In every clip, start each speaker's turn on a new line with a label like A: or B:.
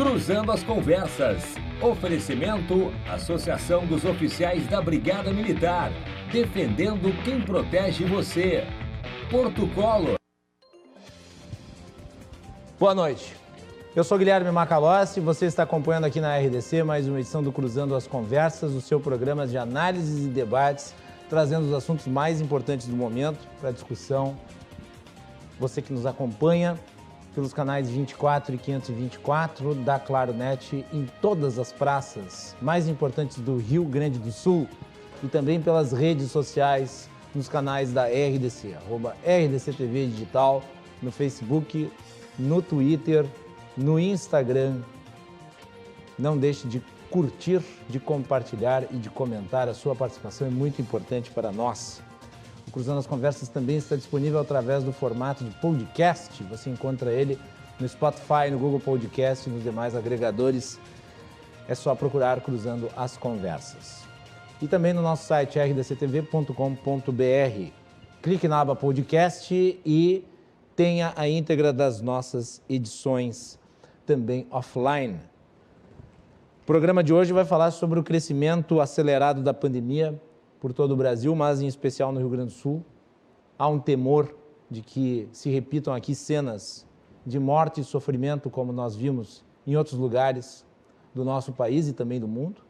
A: Cruzando as Conversas. Oferecimento: Associação dos Oficiais da Brigada Militar. Defendendo quem protege você. Porto Colo.
B: Boa noite. Eu sou Guilherme Macalossi e você está acompanhando aqui na RDC mais uma edição do Cruzando as Conversas, o seu programa de análises e debates, trazendo os assuntos mais importantes do momento para discussão. Você que nos acompanha pelos canais 24 e 524 da Claro Net em todas as praças mais importantes do Rio Grande do Sul e também pelas redes sociais nos canais da RDC, @RDC TV Digital, no Facebook, no Twitter, no Instagram. Não deixe de curtir, de compartilhar e de comentar. A sua participação é muito importante para nós. O Cruzando as Conversas também está disponível através do formato de podcast. Você encontra ele no Spotify, no Google Podcast e nos demais agregadores. É só procurar Cruzando as Conversas. E também no nosso site rdctv.com.br. Clique na aba podcast e tenha a íntegra das nossas edições também offline. O programa de hoje vai falar sobre o crescimento acelerado da pandemia por todo o Brasil, mas em especial no Rio Grande do Sul. Há um temor de que se repitam aqui cenas de morte e sofrimento, como nós vimos em outros lugares do nosso país e também do mundo.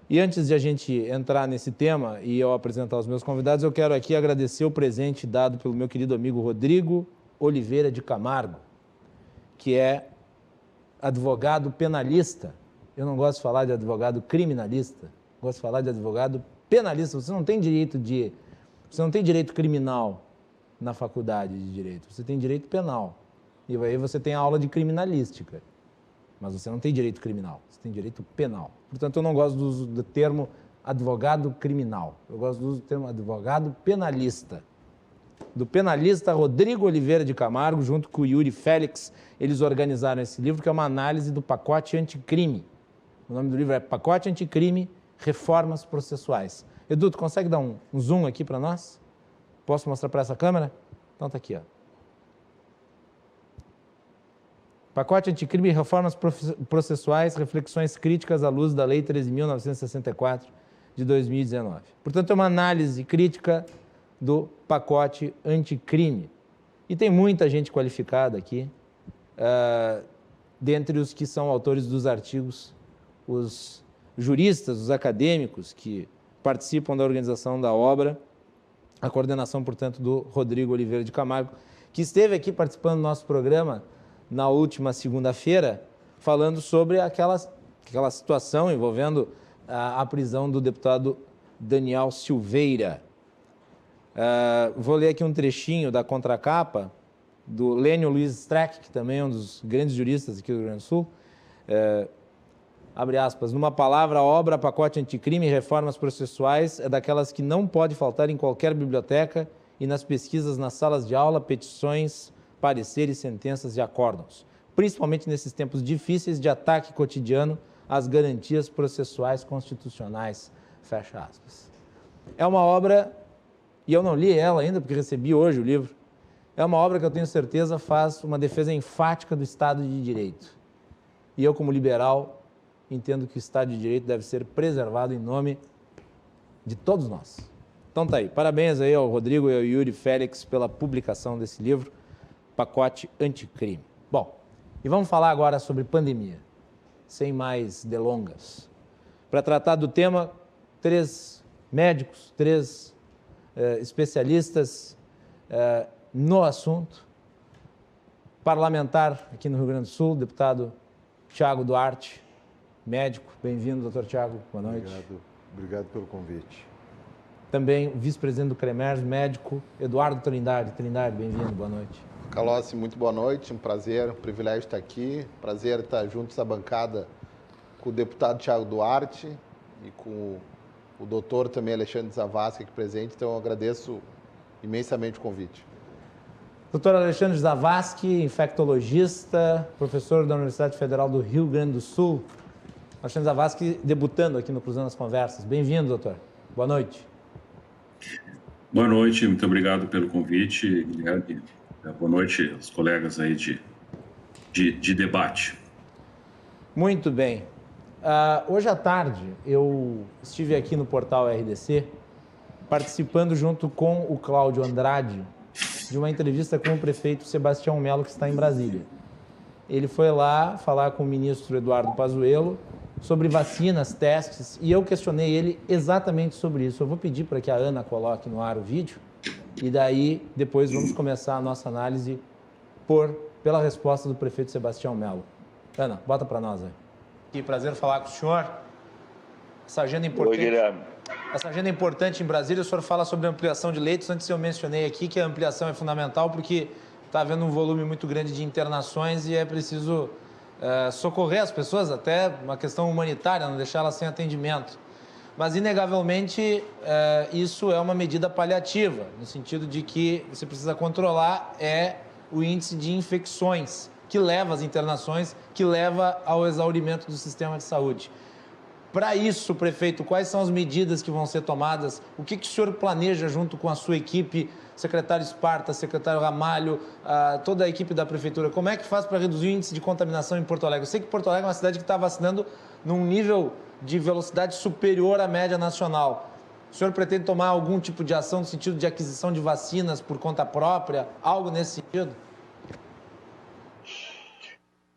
B: E antes de a gente entrar nesse tema e eu apresentar os meus convidados, eu quero aqui agradecer o presente dado pelo meu querido amigo Rodrigo Oliveira de Camargo, que é advogado penalista. Eu não gosto de falar de advogado criminalista, gosto de falar de advogado penalista. Você não tem direito criminal na faculdade de direito, você tem direito penal. E aí você tem a aula de criminalística, mas você não tem direito criminal, você tem direito penal. Portanto, eu não gosto do uso do termo advogado criminal, eu gosto do uso do termo advogado penalista. Do penalista Rodrigo Oliveira de Camargo, junto com o Yuri Félix, eles organizaram esse livro, que é uma análise do pacote anticrime. O nome do livro é Pacote Anticrime, Reformas Processuais. Edu, tu consegue dar um zoom aqui para nós? Posso mostrar para essa câmera? Então tá aqui, ó. Pacote Anticrime e Reformas Processuais, Reflexões Críticas à luz da Lei 13.964 de 2019. Portanto, é uma análise crítica do pacote anticrime. E tem muita gente qualificada aqui, dentre os que são autores dos artigos, os juristas, os acadêmicos que participam da organização da obra, a coordenação, portanto, do Rodrigo Oliveira de Camargo, que esteve aqui participando do nosso programa na última segunda-feira, falando sobre aquela situação envolvendo a prisão do deputado Daniel Silveira. Vou ler aqui um trechinho da contracapa do Lênio Luiz Streck, que também é um dos grandes juristas aqui do Rio Grande do Sul. Abre aspas, numa palavra, a obra Pacote Anticrime e Reformas Processuais é daquelas que não pode faltar em qualquer biblioteca e nas pesquisas nas salas de aula, petições, pareceres, sentenças e acórdãos, principalmente nesses tempos difíceis de ataque cotidiano às garantias processuais constitucionais. Fecha aspas. É uma obra, e eu não li ela ainda porque recebi hoje o livro, é uma obra que eu tenho certeza faz uma defesa enfática do Estado de Direito. E eu, como liberal, entendo que o Estado de Direito deve ser preservado em nome de todos nós. Então tá aí, parabéns aí ao Rodrigo e ao Yuri Félix pela publicação desse livro, Pacote Anticrime. Bom, e vamos falar agora sobre pandemia, sem mais delongas. Para tratar do tema, 3 médicos, 3 especialistas no assunto. Parlamentar aqui no Rio Grande do Sul, deputado Thiago Duarte, médico. Bem-vindo, doutor Thiago. Boa noite.
C: Obrigado pelo convite.
B: Também o vice-presidente do CREMERS, médico, Eduardo Trindade. Trindade, bem-vindo, boa noite.
C: Calossi, muito boa noite, um prazer, um privilégio estar aqui, prazer estar juntos à bancada com o deputado Thiago Duarte e com o doutor também Alexandre Zavascki aqui presente, então eu agradeço imensamente o convite.
B: Doutor Alexandre Zavascki, infectologista, professor da Universidade Federal do Rio Grande do Sul. Alexandre Zavascki debutando aqui no Cruzando as Conversas. Bem-vindo, doutor. Boa noite.
D: Boa noite, muito obrigado pelo convite, Guilherme. Boa noite aos colegas aí de debate.
B: Muito bem. Hoje à tarde eu estive aqui no portal RDC participando junto com o Cláudio Andrade de uma entrevista com o prefeito Sebastião Melo, que está em Brasília. Ele foi lá falar com o ministro Eduardo Pazuello sobre vacinas, testes, e eu questionei ele exatamente sobre isso. Eu vou pedir para que a Ana coloque no ar o vídeo e daí depois vamos começar a nossa análise pela resposta do prefeito Sebastião Melo. Ana, bota para nós aí. Que prazer falar com o senhor. Essa agenda importante.
E: Oi, Guilherme.
B: Essa agenda é importante em Brasília. O senhor fala sobre ampliação de leitos. Antes eu mencionei aqui que a ampliação é fundamental porque está havendo um volume muito grande de internações e é preciso socorrer as pessoas, até uma questão humanitária, não deixar elas sem atendimento. Mas, inegavelmente, isso é uma medida paliativa, no sentido de que você precisa controlar o índice de infecções que leva às internações, que leva ao exaurimento do sistema de saúde. Para isso, prefeito, quais são as medidas que vão ser tomadas? O que o senhor planeja junto com a sua equipe, secretário Esparta, secretário Ramalho, toda a equipe da prefeitura? Como é que faz para reduzir o índice de contaminação em Porto Alegre? Eu sei que Porto Alegre é uma cidade que está vacinando num nível de velocidade superior à média nacional. O senhor pretende tomar algum tipo de ação no sentido de aquisição de vacinas por conta própria? Algo nesse sentido?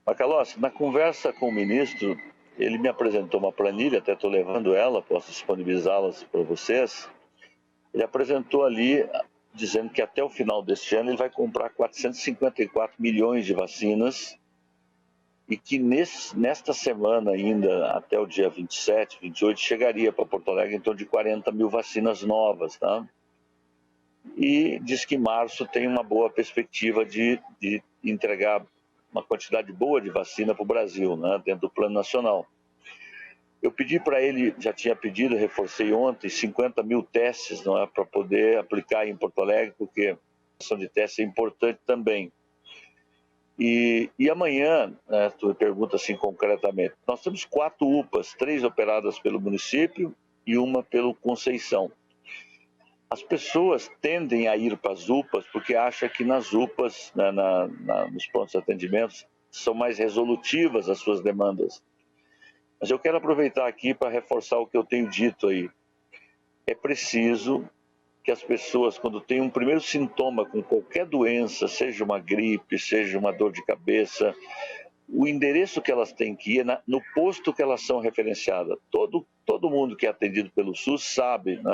E: Macalossi, na conversa com o ministro, ele me apresentou uma planilha, até estou levando ela, posso disponibilizá-las para vocês. Ele apresentou ali, dizendo que até o final deste ano ele vai comprar 454 milhões de vacinas e que nesta semana ainda, até o dia 27, 28, chegaria para Porto Alegre em torno de 40 mil vacinas novas, tá? E diz que em março tem uma boa perspectiva de entregar uma quantidade boa de vacina para o Brasil, né, dentro do Plano Nacional. Eu pedi para ele, já tinha pedido, reforcei ontem, 50 mil testes, não é, para poder aplicar em Porto Alegre, porque a ação de testes é importante também. E amanhã, né, tu me pergunta assim concretamente, nós temos 4 UPAs, 3 operadas pelo município e uma pelo Conceição. As pessoas tendem a ir para as UPAs porque acham que nas UPAs, né, nos prontos atendimentos, são mais resolutivas as suas demandas. Mas eu quero aproveitar aqui para reforçar o que eu tenho dito aí. É preciso que as pessoas, quando têm um primeiro sintoma com qualquer doença, seja uma gripe, seja uma dor de cabeça, o endereço que elas têm que ir é no posto que elas são referenciadas. Todo mundo que é atendido pelo SUS sabe, né,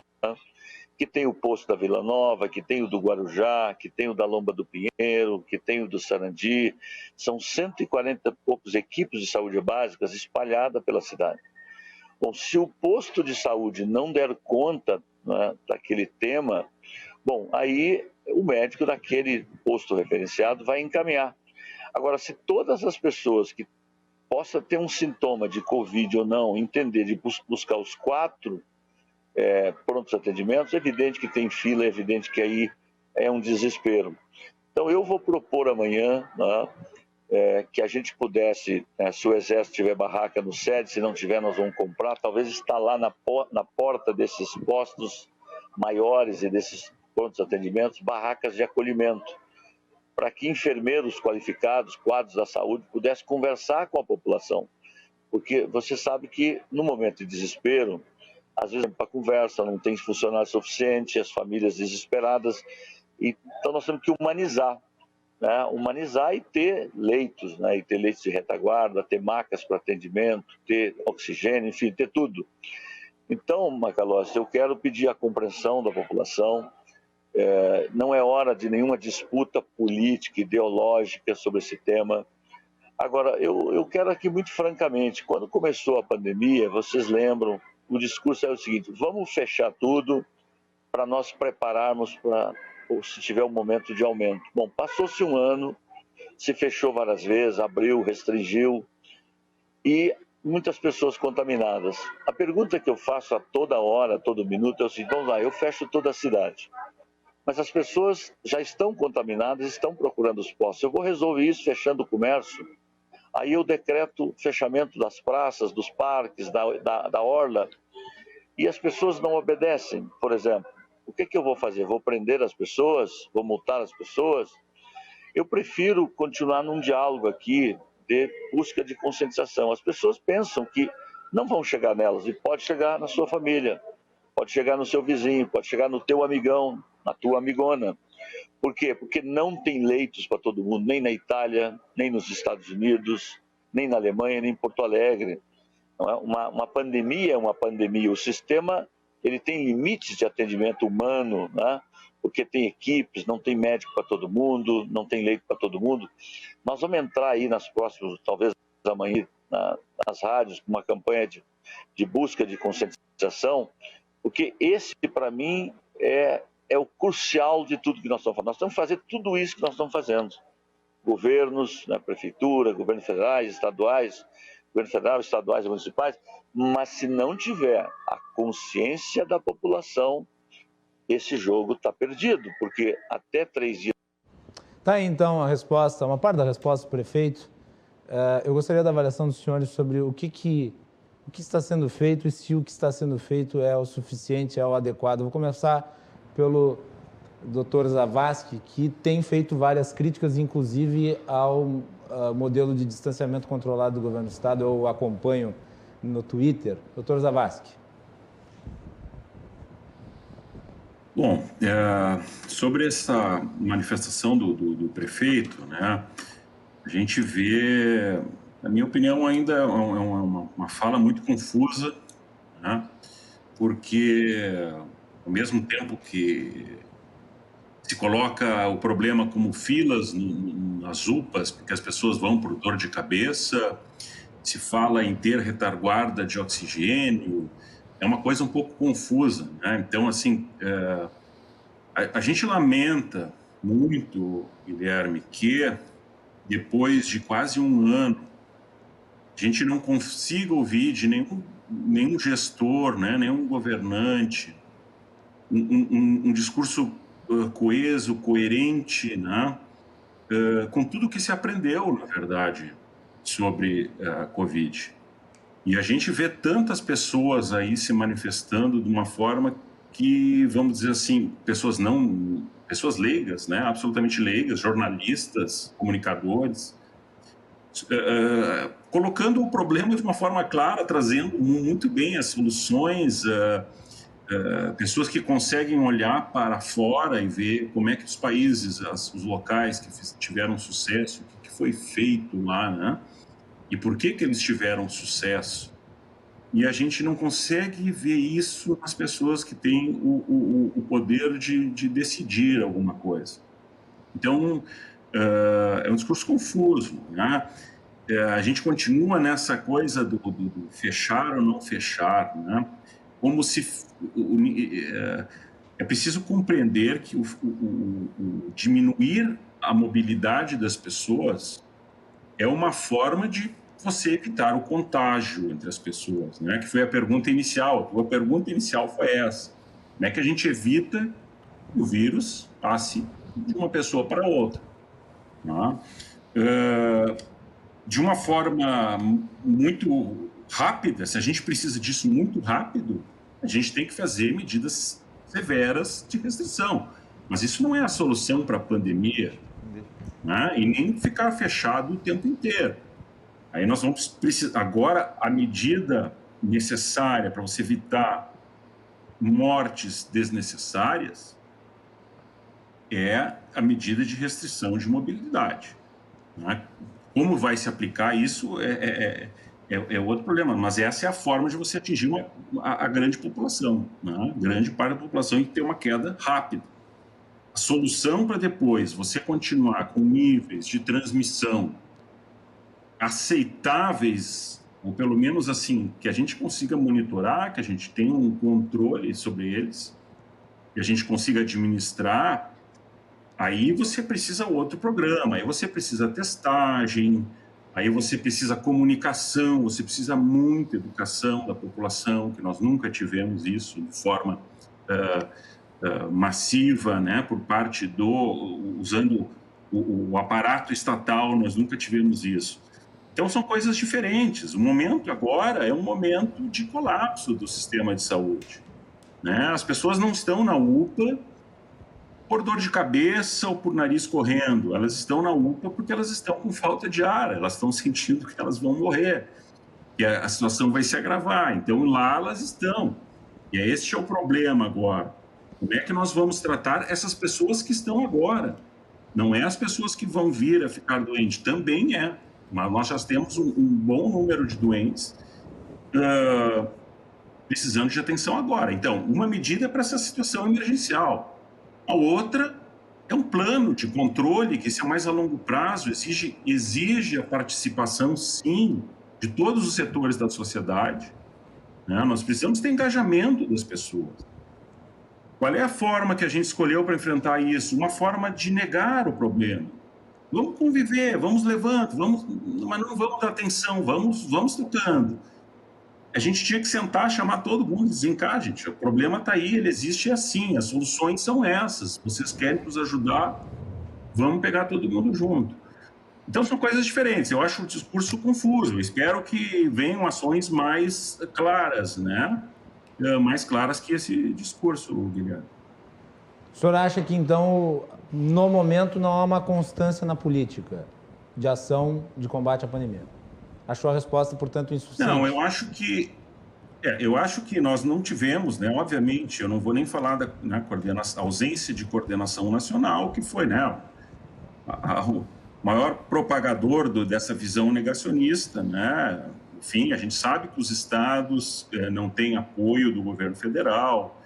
E: que tem o posto da Vila Nova, que tem o do Guarujá, que tem o da Lomba do Pinheiro, que tem o do Sarandi. São 140 e poucos equipes de saúde básicas espalhadas pela cidade. Bom, se o posto de saúde não der conta, né, daquele tema, bom, aí o médico daquele posto referenciado vai encaminhar. Agora, se todas as pessoas que possam ter um sintoma de Covid ou não, entender de buscar os 4 prontos atendimentos, é evidente que tem fila, é evidente que aí é um desespero. Então eu vou propor amanhã, né, que a gente pudesse, se o Exército tiver barraca no SED, se não tiver nós vamos comprar, talvez instalar na porta desses postos maiores e desses prontos atendimentos, barracas de acolhimento, para que enfermeiros qualificados, quadros da saúde, pudessem conversar com a população. Porque você sabe que no momento de desespero, às vezes para conversa, não tem funcionário suficiente, as famílias desesperadas. Então nós temos que humanizar, né? Humanizar e ter leitos, né? E ter leitos de retaguarda, ter macas para atendimento, ter oxigênio, enfim, ter tudo. Então, Macalossi, eu quero pedir a compreensão da população. Não é hora de nenhuma disputa política, ideológica sobre esse tema. Agora, eu quero aqui muito francamente, quando começou a pandemia, vocês lembram, o discurso era o seguinte: vamos fechar tudo para nós prepararmos para se tiver um momento de aumento. Bom, passou-se um ano, se fechou várias vezes, abriu, restringiu e muitas pessoas contaminadas. A pergunta que eu faço a toda hora, a todo minuto é o seguinte: vamos lá, eu fecho toda a cidade, mas as pessoas já estão contaminadas, estão procurando os postos. Eu vou resolver isso fechando o comércio. Aí eu decreto fechamento das praças, dos parques, da orla, e as pessoas não obedecem. Por exemplo, o que eu vou fazer? Vou prender as pessoas? Vou multar as pessoas? Eu prefiro continuar num diálogo aqui de busca de conscientização. As pessoas pensam que não vão chegar nelas, e pode chegar na sua família, pode chegar no seu vizinho, pode chegar no teu amigão, na tua amigona. Por quê? Porque não tem leitos para todo mundo, nem na Itália, nem nos Estados Unidos, nem na Alemanha, nem em Porto Alegre. Não é? Uma pandemia é uma pandemia. O sistema ele tem limites de atendimento humano, né? Porque tem equipes, não tem médico para todo mundo, não tem leito para todo mundo. Nós vamos entrar aí nas próximas, talvez amanhã, nas rádios, com uma campanha de busca de conscientização, porque esse, para mim, é o crucial de tudo que nós estamos fazendo. Nós estamos fazendo tudo isso que nós estamos fazendo. Governos, né, prefeitura, governos federais, estaduais, governo federal, estaduais e municipais, mas se não tiver a consciência da população, esse jogo está perdido, porque até 3 dias...
B: Tá aí, então, a resposta, uma parte da resposta do prefeito. Eu gostaria da avaliação dos senhores sobre o que está sendo feito e se o que está sendo feito é o suficiente, é o adequado. Vou começar pelo Dr. Zavascki, que tem feito várias críticas, inclusive ao modelo de distanciamento controlado do governo do Estado. Eu acompanho no Twitter. Dr. Zavascki.
D: Bom, sobre essa manifestação do prefeito, né, a gente vê, na minha opinião, ainda é uma fala muito confusa, né, porque ao mesmo tempo que se coloca o problema como filas nas UPAs, porque as pessoas vão por dor de cabeça, se fala em ter retaguarda de oxigênio, é uma coisa um pouco confusa, né? Então, assim, a gente lamenta muito, Guilherme, que depois de quase um ano, a gente não consiga ouvir de nenhum gestor, né, nenhum governante, um discurso coeso, coerente, né, com tudo que se aprendeu, na verdade, sobre a Covid. E a gente vê tantas pessoas aí se manifestando de uma forma que, vamos dizer assim, pessoas leigas, né, absolutamente leigas, jornalistas, comunicadores, colocando o problema de uma forma clara, trazendo muito bem as soluções, pessoas que conseguem olhar para fora e ver como é que os países, os locais que tiveram sucesso, o que foi feito lá, né? E por que eles tiveram sucesso. E a gente não consegue ver isso nas pessoas que têm o poder de decidir alguma coisa. Então, é um discurso confuso, né? A gente continua nessa coisa do fechar ou não fechar, né? Como se... é preciso compreender que diminuir a mobilidade das pessoas é uma forma de você evitar o contágio entre as pessoas, né? Que foi a pergunta inicial. A pergunta inicial foi essa: como é que a gente evita que o vírus passe de uma pessoa para outra? Né? De uma forma muito rápida, se a gente precisa disso muito rápido, a gente tem que fazer medidas severas de restrição. Mas isso não é a solução para a pandemia, né? E nem ficar fechado o tempo inteiro. Aí nós vamos precisar... Agora, a medida necessária para você evitar mortes desnecessárias é a medida de restrição de mobilidade, né? Como vai se aplicar isso é outro problema, mas essa é a forma de você atingir a grande população, né? Grande parte da população, e ter uma queda rápida. A solução para depois você continuar com níveis de transmissão aceitáveis, ou pelo menos assim, que a gente consiga monitorar, que a gente tenha um controle sobre eles, que a gente consiga administrar, aí você precisa outro programa, aí você precisa testagem, aí você precisa comunicação, você precisa muita educação da população, que nós nunca tivemos isso de forma massiva, né, por parte usando o aparato estatal, nós nunca tivemos isso. Então, são coisas diferentes. O momento agora é um momento de colapso do sistema de saúde, né? As pessoas não estão na UPA por dor de cabeça ou por nariz correndo, elas estão na UPA porque elas estão com falta de ar, elas estão sentindo que elas vão morrer, que a situação vai se agravar. Então, lá elas estão. E este é o problema agora. Como é que nós vamos tratar essas pessoas que estão agora? Não é as pessoas que vão vir a ficar doentes, também é. Mas nós já temos um bom número de doentes precisando de atenção agora. Então, uma medida é para essa situação emergencial. A outra é um plano de controle, que, se é mais a longo prazo, exige a participação, sim, de todos os setores da sociedade. Né? Nós precisamos ter engajamento das pessoas. Qual é a forma que a gente escolheu para enfrentar isso? Uma forma de negar o problema. Vamos conviver, vamos levando, mas não vamos dar atenção, vamos tocando. A gente tinha que sentar, chamar todo mundo e dizer, cá, gente, o problema está aí, ele existe assim, as soluções são essas. Vocês querem nos ajudar? Vamos pegar todo mundo junto. Então, são coisas diferentes. Eu acho o discurso confuso. Eu espero que venham ações mais claras, né? Mais claras que esse discurso, Guilherme.
B: O senhor acha que, então, no momento, não há uma constância na política de ação de combate à pandemia? Achou a resposta, portanto, insuficiente?
D: Não, eu acho que nós não tivemos, né? Obviamente, eu não vou nem falar da ausência de coordenação nacional, que foi, né? O maior propagador dessa visão negacionista, né? Enfim, a gente sabe que os estados não têm apoio do governo federal,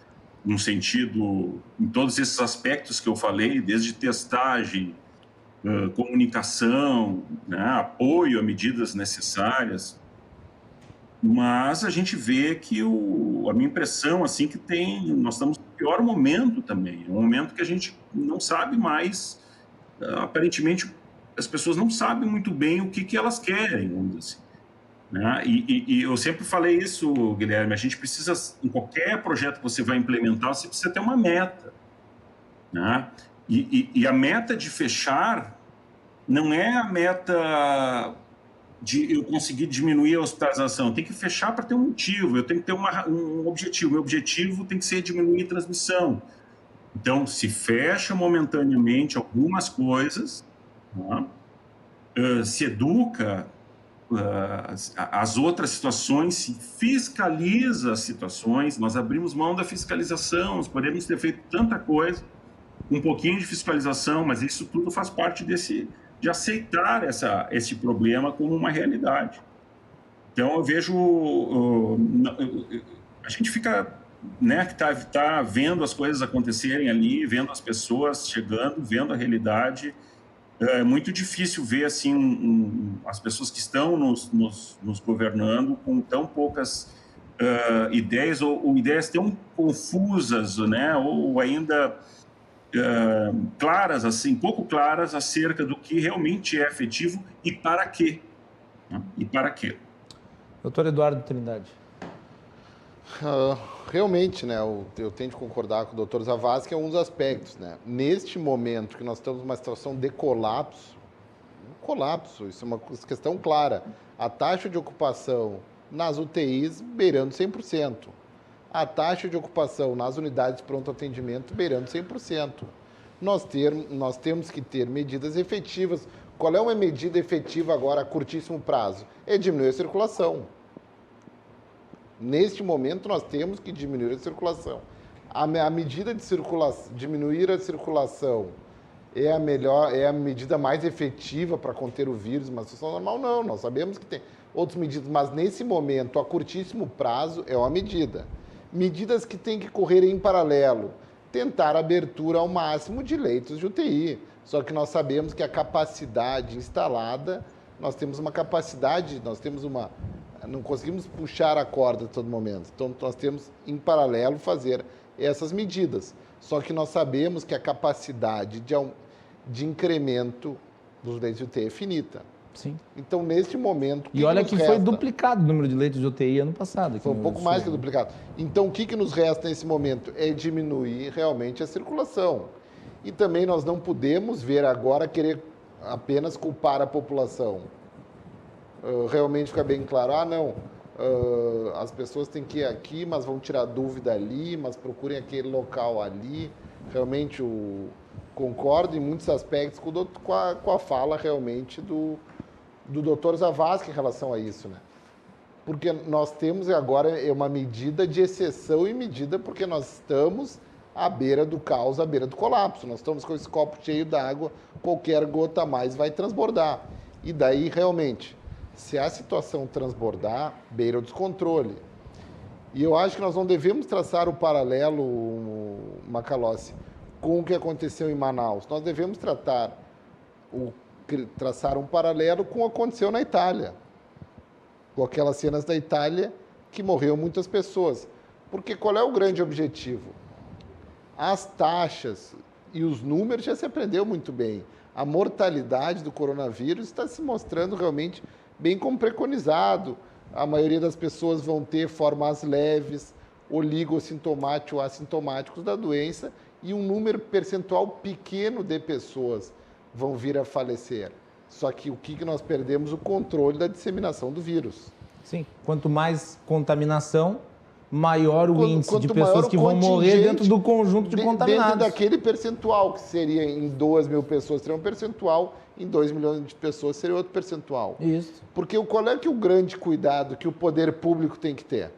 D: no sentido, em todos esses aspectos que eu falei, desde testagem, comunicação, né, apoio a medidas necessárias, mas a gente vê que a minha impressão, assim, que nós estamos no pior momento também, um momento que a gente não sabe mais, aparentemente as pessoas não sabem muito bem o que elas querem, vamos dizer assim. Né? E eu sempre falei isso, Guilherme, a gente precisa, em qualquer projeto que você vai implementar, você precisa ter uma meta, né? E a meta de fechar não é a meta de eu conseguir diminuir a hospitalização. Tem que fechar para ter um motivo, eu tenho que ter um objetivo. Meu objetivo tem que ser diminuir a transmissão. Então, se fecha momentaneamente algumas coisas, né? Se educa as outras situações, se fiscaliza as situações. Nós abrimos mão da fiscalização, nós podemos ter feito tanta coisa, um pouquinho de fiscalização, mas isso tudo faz parte de aceitar esse problema como uma realidade. Então, eu vejo... a gente fica, né, que tá vendo as coisas acontecerem ali, vendo as pessoas chegando, vendo a realidade. É muito difícil ver assim, as pessoas que estão nos governando com tão poucas ideias, ou ideias tão confusas, né, ou ainda... claras, assim, pouco claras acerca do que realmente é efetivo e para quê. Né? E para quê.
B: Doutor Eduardo Trindade.
C: Realmente, né, eu tenho de concordar com o doutor Zavascki, que é um dos aspectos. Né? Neste momento que nós estamos numa situação de colapso, isso é uma questão clara. A taxa de ocupação nas UTIs beirando 100%. A taxa de ocupação nas unidades de pronto atendimento beirando 100%. Nós temos que ter medidas efetivas. Qual é uma medida efetiva agora a curtíssimo prazo? É diminuir a circulação. Neste momento, nós temos que diminuir a circulação. A medida de diminuir a circulação é a medida mais efetiva para conter o vírus, uma situação normal? Não, nós sabemos que tem outras medidas, mas nesse momento, a curtíssimo prazo, é uma medida. Medidas que têm que correr em paralelo. Tentar a abertura ao máximo de leitos de UTI. Só que nós sabemos que a capacidade instalada, nós temos uma capacidade, não conseguimos puxar a corda a todo momento. Então, nós temos, em paralelo, fazer essas medidas. Só que nós sabemos que a capacidade de incremento dos leitos de UTI é finita.
B: Sim.
C: Então, neste momento...
B: E olha que foi duplicado o número de leitos de UTI ano passado.
C: Foi um pouco mais que duplicado. Então, o que nos resta nesse momento é diminuir realmente a circulação. E também nós não podemos ver agora querer apenas culpar a população. Realmente fica bem claro, as pessoas têm que ir aqui, mas vão tirar dúvida ali, mas procurem aquele local ali. Realmente concordo em muitos aspectos com a fala realmente do Dr. Zavascki em relação a isso, né? Porque nós temos agora uma medida de exceção e medida porque nós estamos à beira do caos, à beira do colapso. Nós estamos com esse copo cheio d'água, qualquer gota a mais vai transbordar. E daí, realmente, se a situação transbordar, beira o descontrole. E eu acho que nós não devemos traçar o paralelo, Macalossi, com o que aconteceu em Manaus. Nós devemos traçar um paralelo com o que aconteceu na Itália. Com aquelas cenas da Itália que morreram muitas pessoas. Porque qual é o grande objetivo? As taxas e os números já se aprendeu muito bem. A mortalidade do coronavírus está se mostrando realmente bem como preconizado. A maioria das pessoas vão ter formas leves, oligossintomáticos ou assintomáticos da doença e um número percentual pequeno de pessoas vão vir a falecer. Só que o que nós perdemos? O controle da disseminação do vírus.
B: Sim, quanto mais contaminação, maior o índice de pessoas que vão morrer dentro do conjunto de contaminados.
C: Dentro daquele percentual, que seria em 2 mil pessoas, seria um percentual, em 2 milhões de pessoas seria outro percentual.
B: Isso.
C: Porque qual é que o grande cuidado que o poder público tem que ter?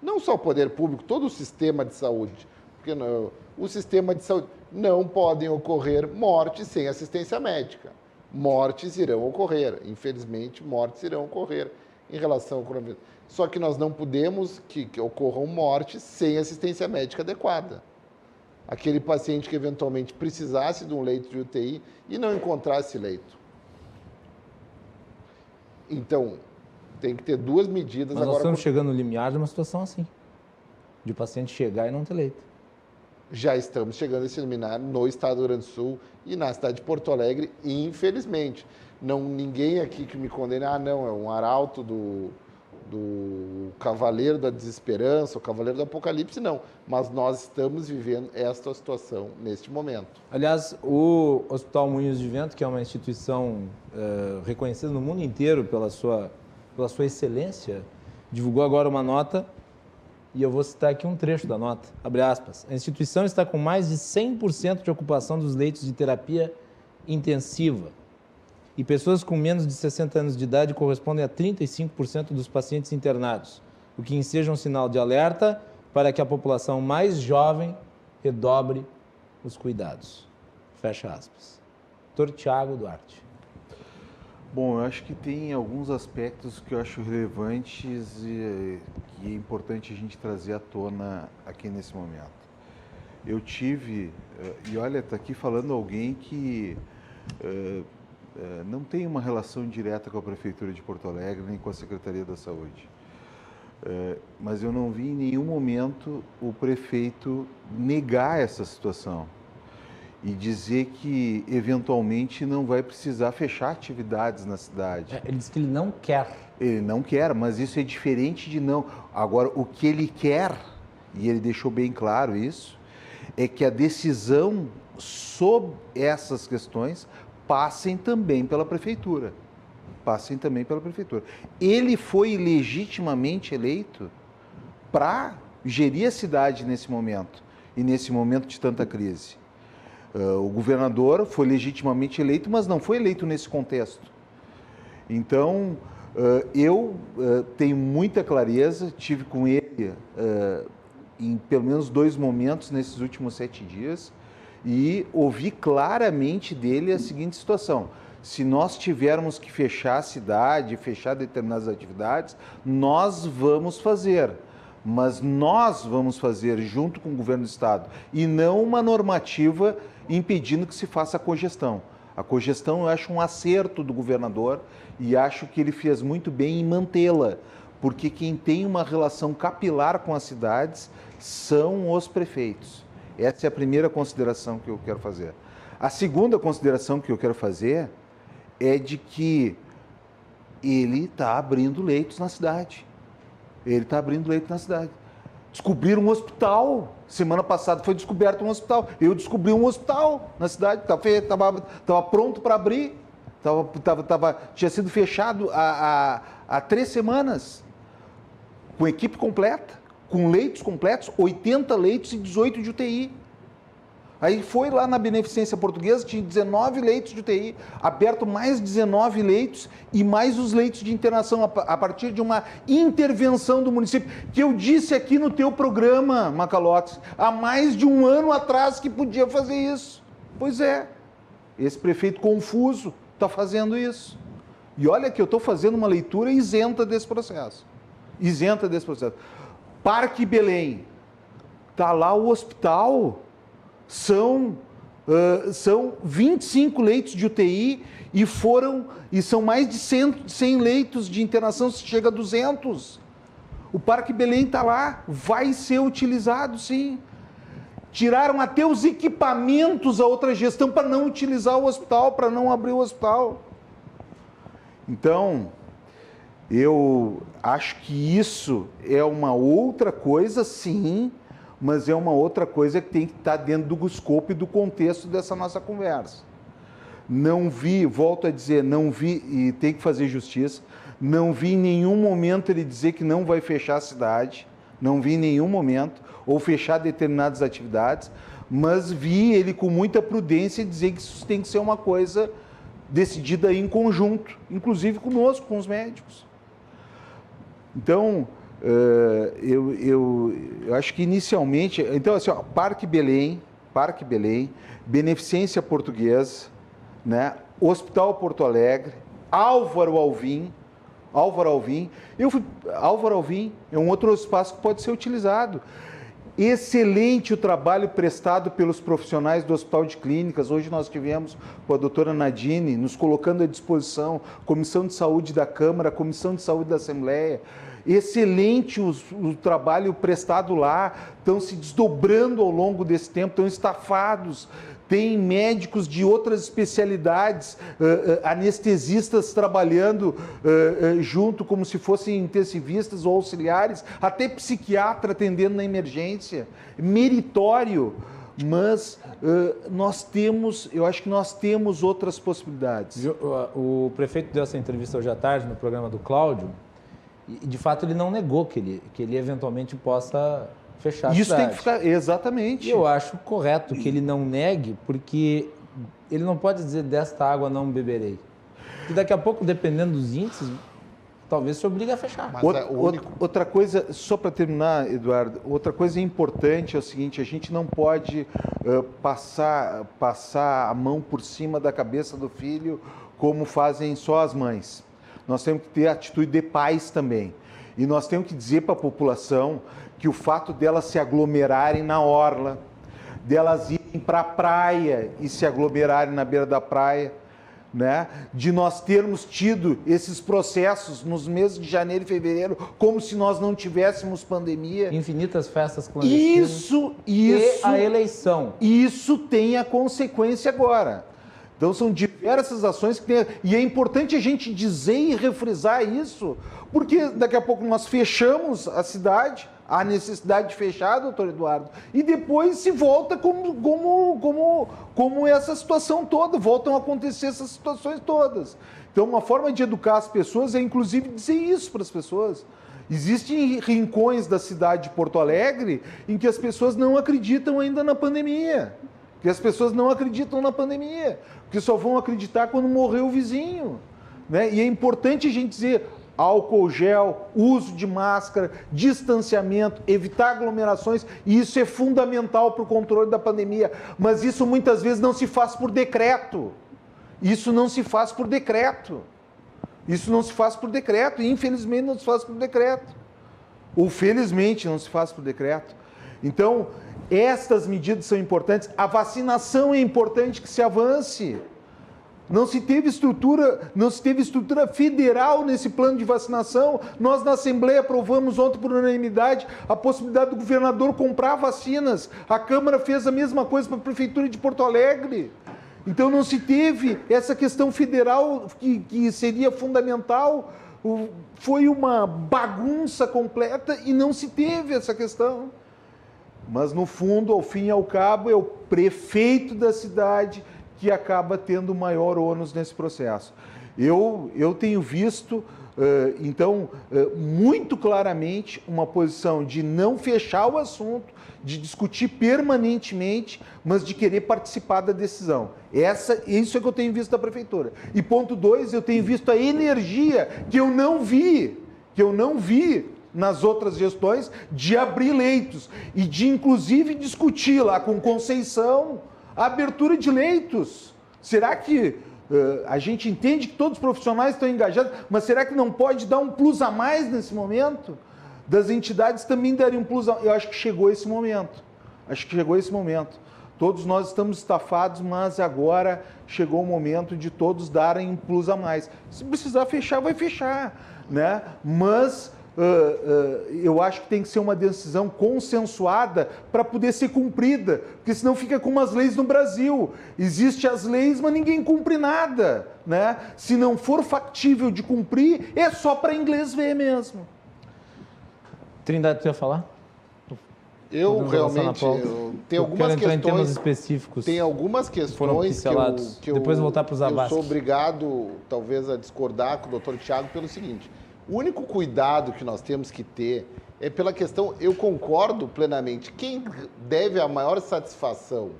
C: Não só o poder público, todo o sistema de saúde. Porque o sistema de saúde não podem ocorrer mortes sem assistência médica. Mortes irão ocorrer, infelizmente, mortes irão ocorrer em relação ao coronavírus. Só que nós não podemos que ocorram mortes sem assistência médica adequada. Aquele paciente que eventualmente precisasse de um leito de UTI e não encontrasse leito. Então, tem que ter duas medidas.
B: Mas nós estamos chegando no limiar de uma situação assim, de o paciente chegar e não ter leito.
C: Já estamos chegando a esse limiar no estado do Rio Grande do Sul e na cidade de Porto Alegre, infelizmente. Ninguém aqui que me condene, não, é um arauto do cavaleiro da desesperança, o cavaleiro do apocalipse, não. Mas nós estamos vivendo esta situação neste momento.
B: Aliás, o Hospital Moinhos de Vento, que é uma instituição reconhecida no mundo inteiro pela sua excelência, divulgou agora uma nota, e eu vou citar aqui um trecho da nota, abre aspas. A instituição está com mais de 100% de ocupação dos leitos de terapia intensiva. E pessoas com menos de 60 anos de idade correspondem a 35% dos pacientes internados, o que enseja um sinal de alerta para que a população mais jovem redobre os cuidados. Fecha aspas. Dr. Tiago Duarte.
F: Bom, eu acho que tem alguns aspectos que eu acho relevantes e que é importante a gente trazer à tona aqui nesse momento. Eu tive, e olha, está aqui falando alguém que não tem uma relação direta com a Prefeitura de Porto Alegre, nem com a Secretaria da Saúde. Mas eu não vi em nenhum momento o prefeito negar essa situação e dizer que, eventualmente, não vai precisar fechar atividades na cidade.
B: Ele disse que ele não quer.
F: Ele não quer, mas isso é diferente de não. Agora, o que ele quer, e ele deixou bem claro isso, é que a decisão sobre essas questões passem também pela Prefeitura. Passem também pela Prefeitura. Ele foi legitimamente eleito para gerir a cidade nesse momento, e nesse momento de tanta crise. O governador foi legitimamente eleito, mas não foi eleito nesse contexto. Então, eu tenho muita clareza, tive com ele em pelo menos 2 momentos nesses últimos 7 dias, e ouvi claramente dele a seguinte situação: se nós tivermos que fechar a cidade, fechar determinadas atividades, nós vamos fazer. Mas nós vamos fazer junto com o governo do estado, e não uma normativa impedindo que se faça a cogestão. A cogestão eu acho um acerto do governador e acho que ele fez muito bem em mantê-la, porque quem tem uma relação capilar com as cidades são os prefeitos. Essa é a primeira consideração que eu quero fazer. A segunda consideração que eu quero fazer é de que ele está abrindo leitos na cidade. Ele está abrindo leito na cidade. Descobriram um hospital. Semana passada foi descoberto um hospital. Eu descobri um hospital na cidade. Estava pronto para abrir. Tinha sido fechado há 3 semanas. com equipe completa, com leitos completos, 80 leitos e 18 de UTI. Aí foi lá na Beneficência Portuguesa, tinha 19 leitos de UTI, aberto mais 19 leitos e mais os leitos de internação a partir de uma intervenção do município, que eu disse aqui no teu programa, Macalotes, há mais de um ano atrás que podia fazer isso. Pois é, esse prefeito confuso está fazendo isso. E olha que eu estou fazendo uma leitura isenta desse processo. Isenta desse processo. Parque Belém, está lá o hospital. São 25 leitos de UTI e são mais de 100 leitos de internação, chega a 200. O Parque Belém está lá, vai ser utilizado sim. Tiraram até os equipamentos a outra gestão para não utilizar o hospital, para não abrir o hospital. Então, eu acho que isso é uma outra coisa, sim, mas é uma outra coisa que tem que estar dentro do escopo e do contexto dessa nossa conversa. Não vi, volto a dizer, não vi, e tem que fazer justiça, não vi em nenhum momento ele dizer que não vai fechar a cidade, não vi em nenhum momento, ou fechar determinadas atividades, mas vi ele com muita prudência dizer que isso tem que ser uma coisa decidida em conjunto, inclusive conosco, com os médicos. Então, eu acho que inicialmente, então assim, ó, Parque Belém, Beneficência Portuguesa, né, Hospital Porto Alegre, Álvaro Alvim, Álvaro Alvim é um outro espaço que pode ser utilizado. Excelente o trabalho prestado pelos profissionais do Hospital de Clínicas. Hoje nós tivemos com a doutora Nadine nos colocando à disposição, Comissão de Saúde da Câmara, Comissão de Saúde da Assembleia. Excelente o trabalho prestado lá, estão se desdobrando ao longo desse tempo, estão estafados. Tem médicos de outras especialidades, anestesistas trabalhando junto como se fossem intensivistas ou auxiliares, até psiquiatra atendendo na emergência. Meritório, mas eu acho que nós temos outras possibilidades.
B: O prefeito deu essa entrevista hoje à tarde no programa do Cláudio e, de fato, ele não negou que ele eventualmente possa fechar a cidade.
F: Isso tem que ficar, exatamente.
B: E eu acho correto que ele não negue, porque ele não pode dizer desta água não beberei. E daqui a pouco, dependendo dos índices, talvez se obrigue a fechar.
F: Outra coisa, só para terminar, Eduardo, outra coisa importante é o seguinte, a gente não pode passar a mão por cima da cabeça do filho como fazem só as mães. Nós temos que ter atitude de pais também. E nós temos que dizer para a população que o fato delas se aglomerarem na orla, delas irem para a praia e se aglomerarem na beira da praia, né? De nós termos tido esses processos nos meses de janeiro e fevereiro, como se nós não tivéssemos pandemia.
B: Infinitas festas clandestinas.
F: Isso.
B: E a eleição.
F: Isso tem a consequência agora. Então são diversas ações que tem, e é importante a gente dizer e refrisar isso, porque daqui a pouco nós fechamos a cidade, há necessidade de fechar, doutor Eduardo, e depois se volta como essa situação toda, voltam a acontecer essas situações todas. Então uma forma de educar as pessoas é inclusive dizer isso para as pessoas. Existem rincões da cidade de Porto Alegre em que as pessoas não acreditam ainda na pandemia. Que as pessoas não acreditam na pandemia, porque só vão acreditar quando morrer o vizinho, né? E é importante a gente dizer álcool gel, uso de máscara, distanciamento, evitar aglomerações, e isso é fundamental para o controle da pandemia, mas isso muitas vezes não se faz por decreto. Isso não se faz por decreto. Isso não se faz por decreto, e infelizmente não se faz por decreto. Ou felizmente não se faz por decreto. Então, estas medidas são importantes, a vacinação é importante que se avance. Não se teve estrutura federal nesse plano de vacinação. Nós na Assembleia aprovamos ontem por unanimidade a possibilidade do governador comprar vacinas. A Câmara fez a mesma coisa para a Prefeitura de Porto Alegre. Então não se teve essa questão federal que seria fundamental. Foi uma bagunça completa e não se teve essa questão. Mas, no fundo, ao fim e ao cabo, é o prefeito da cidade que acaba tendo maior ônus nesse processo. Eu tenho visto, então, muito claramente uma posição de não fechar o assunto, de discutir permanentemente, mas de querer participar da decisão. Isso é que eu tenho visto da Prefeitura. E ponto 2, eu tenho visto a energia que eu não vi nas outras gestões de abrir leitos e de, inclusive, discutir lá com Conceição a abertura de leitos. Será que a gente entende que todos os profissionais estão engajados, mas será que não pode dar um plus a mais nesse momento? Das entidades também darem um plus a mais. Eu acho que chegou esse momento. Todos nós estamos estafados, mas agora chegou o momento de todos darem um plus a mais. Se precisar fechar, vai fechar, né? Mas eu acho que tem que ser uma decisão consensuada para poder ser cumprida, porque senão fica como as leis no Brasil. Existem as leis, mas ninguém cumpre nada, né? Se não for factível de cumprir, é só para inglês ver mesmo.
B: Trindade, tu ia falar?
C: Eu realmente tenho algumas questões.
B: Em temas específicos.
C: Tem algumas questões que
B: depois voltar para os
C: eu sou obrigado, talvez, a discordar com o Dr. Tiago pelo seguinte: o único cuidado que nós temos que ter é pela questão. Eu concordo plenamente. Quem deve a maior satisfação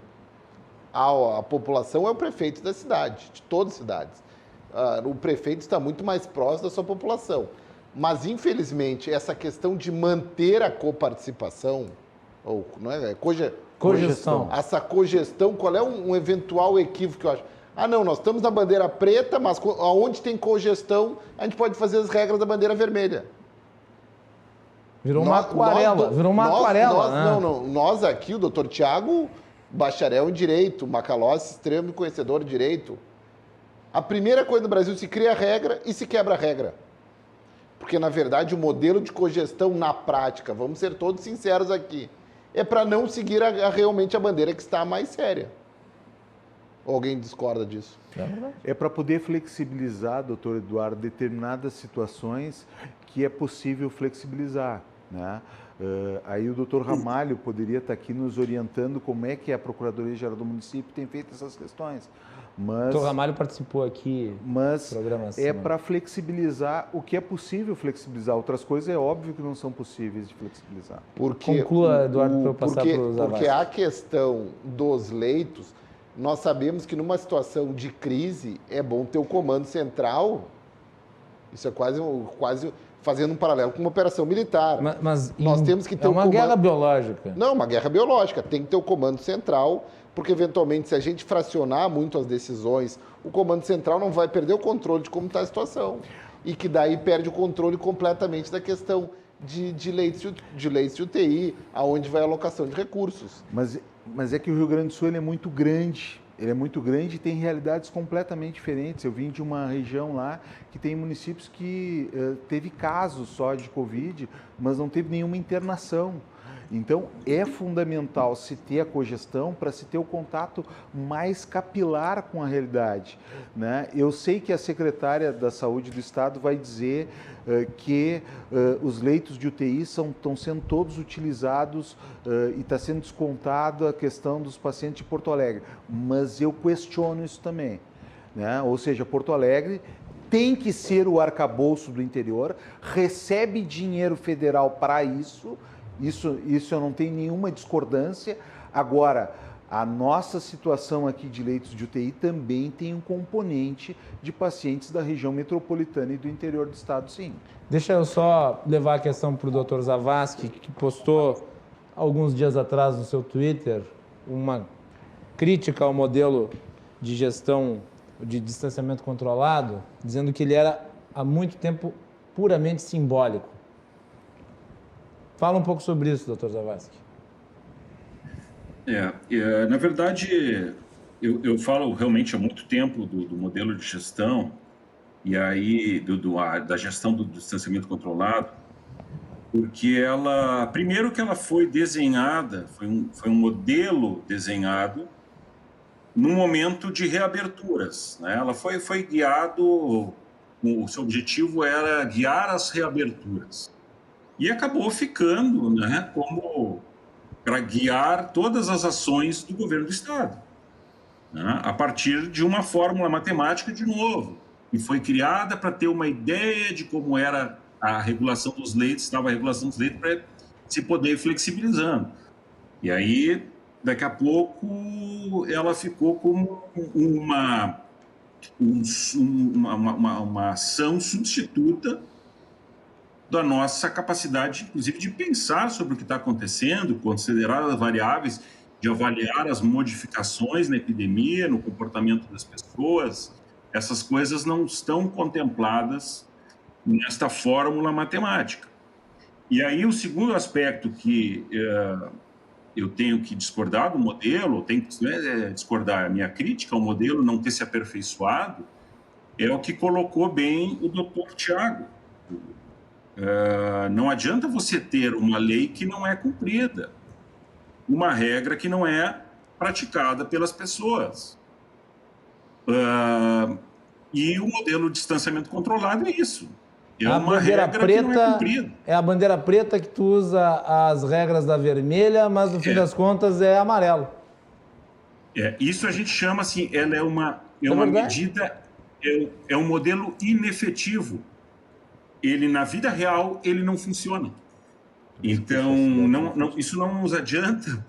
C: à população é o prefeito da cidade, de todas as cidades. O prefeito está muito mais próximo da sua população. Mas, infelizmente, essa questão de manter a coparticipação, ou não é?
B: Cogestão.
C: Essa cogestão, qual é um eventual equívoco que eu acho? Não, nós estamos na bandeira preta, mas onde tem cogestão, a gente pode fazer as regras da bandeira vermelha.
B: Virou uma aquarela.
C: Nós aqui, o doutor Tiago, bacharel em Direito, Macalossi, extremo conhecedor de Direito. A primeira coisa no Brasil, se cria a regra e se quebra a regra. Porque, na verdade, o modelo de cogestão na prática, vamos ser todos sinceros aqui, é para não seguir realmente a bandeira que está mais séria. Ou alguém discorda disso?
F: É para poder flexibilizar, doutor Eduardo, determinadas situações que é possível flexibilizar, né? Aí o doutor Ramalho poderia estar aqui nos orientando como é que a Procuradoria-Geral do Município tem feito essas questões. Mas,
B: o doutor Ramalho participou aqui do programa.
F: É para flexibilizar o que é possível flexibilizar. Outras coisas é óbvio que não são possíveis de flexibilizar.
B: Conclua, Eduardo, para eu passar para os avanços.
C: Porque a questão dos leitos, nós sabemos que numa situação de crise é bom ter o comando central. Isso é quase fazendo um paralelo com uma operação militar.
B: Mas
C: nós temos que ter
B: uma guerra biológica.
C: Não, uma guerra biológica. Tem que ter o comando central, porque eventualmente, se a gente fracionar muito as decisões, o comando central não vai perder o controle de como está a situação. E que daí perde o controle completamente da questão de leitos de UTI, aonde vai a alocação de recursos.
F: Mas é que o Rio Grande do Sul ele é muito grande. Ele é muito grande e tem realidades completamente diferentes. Eu vim de uma região lá que tem municípios que teve casos só de Covid, mas não teve nenhuma internação. Então, é fundamental se ter a cogestão para se ter o contato mais capilar com a realidade, né? Eu sei que a secretária da Saúde do Estado vai dizer que os leitos de UTI estão sendo todos utilizados e está sendo descontado a questão dos pacientes de Porto Alegre. Mas eu questiono isso também, né? Ou seja, Porto Alegre tem que ser o arcabouço do interior, recebe dinheiro federal para isso. Isso eu não tenho nenhuma discordância. Agora, a nossa situação aqui de leitos de UTI também tem um componente de pacientes da região metropolitana e do interior do estado, sim.
B: Deixa eu só levar a questão para o Dr. Zavascki, que postou alguns dias atrás no seu Twitter uma crítica ao modelo de gestão de distanciamento controlado, dizendo que ele era, há muito tempo, puramente simbólico. Fala um pouco sobre isso, doutor Zavascki.
D: Na verdade, eu falo realmente há muito tempo do modelo de gestão e aí da gestão do distanciamento controlado, porque primeiro que ela foi desenhada, foi um modelo desenhado num momento de reaberturas, né? Ela foi guiado, o seu objetivo era guiar as reaberturas. E acabou ficando, né, como para guiar todas as ações do governo do Estado. né, a partir de uma fórmula matemática, de novo, que foi criada para ter uma ideia de como era a regulação dos leitos, estava a regulação dos leitos para se poder ir flexibilizando. E aí, daqui a pouco, ela ficou como uma ação substituta da nossa capacidade, inclusive, de pensar sobre o que está acontecendo, considerar as variáveis, de avaliar as modificações na epidemia, no comportamento das pessoas. Essas coisas não estão contempladas nesta fórmula matemática. E aí, o segundo aspecto que eu tenho que discordar do modelo, tenho que discordar, a minha crítica ao modelo não ter se aperfeiçoado, é o que colocou bem o doutor Tiago. Não adianta você ter uma lei que não é cumprida, uma regra que não é praticada pelas pessoas. E o modelo de distanciamento controlado é isso. É
B: a
D: uma
B: bandeira
D: regra
B: preta,
D: que não é cumprida.
B: é a bandeira preta que tu usa as regras da vermelha, mas no fim das contas é amarelo.
D: Isso a gente chama assim, ela é uma medida, é um modelo inefetivo. Ele, na vida real, ele não funciona. Então, isso não nos adianta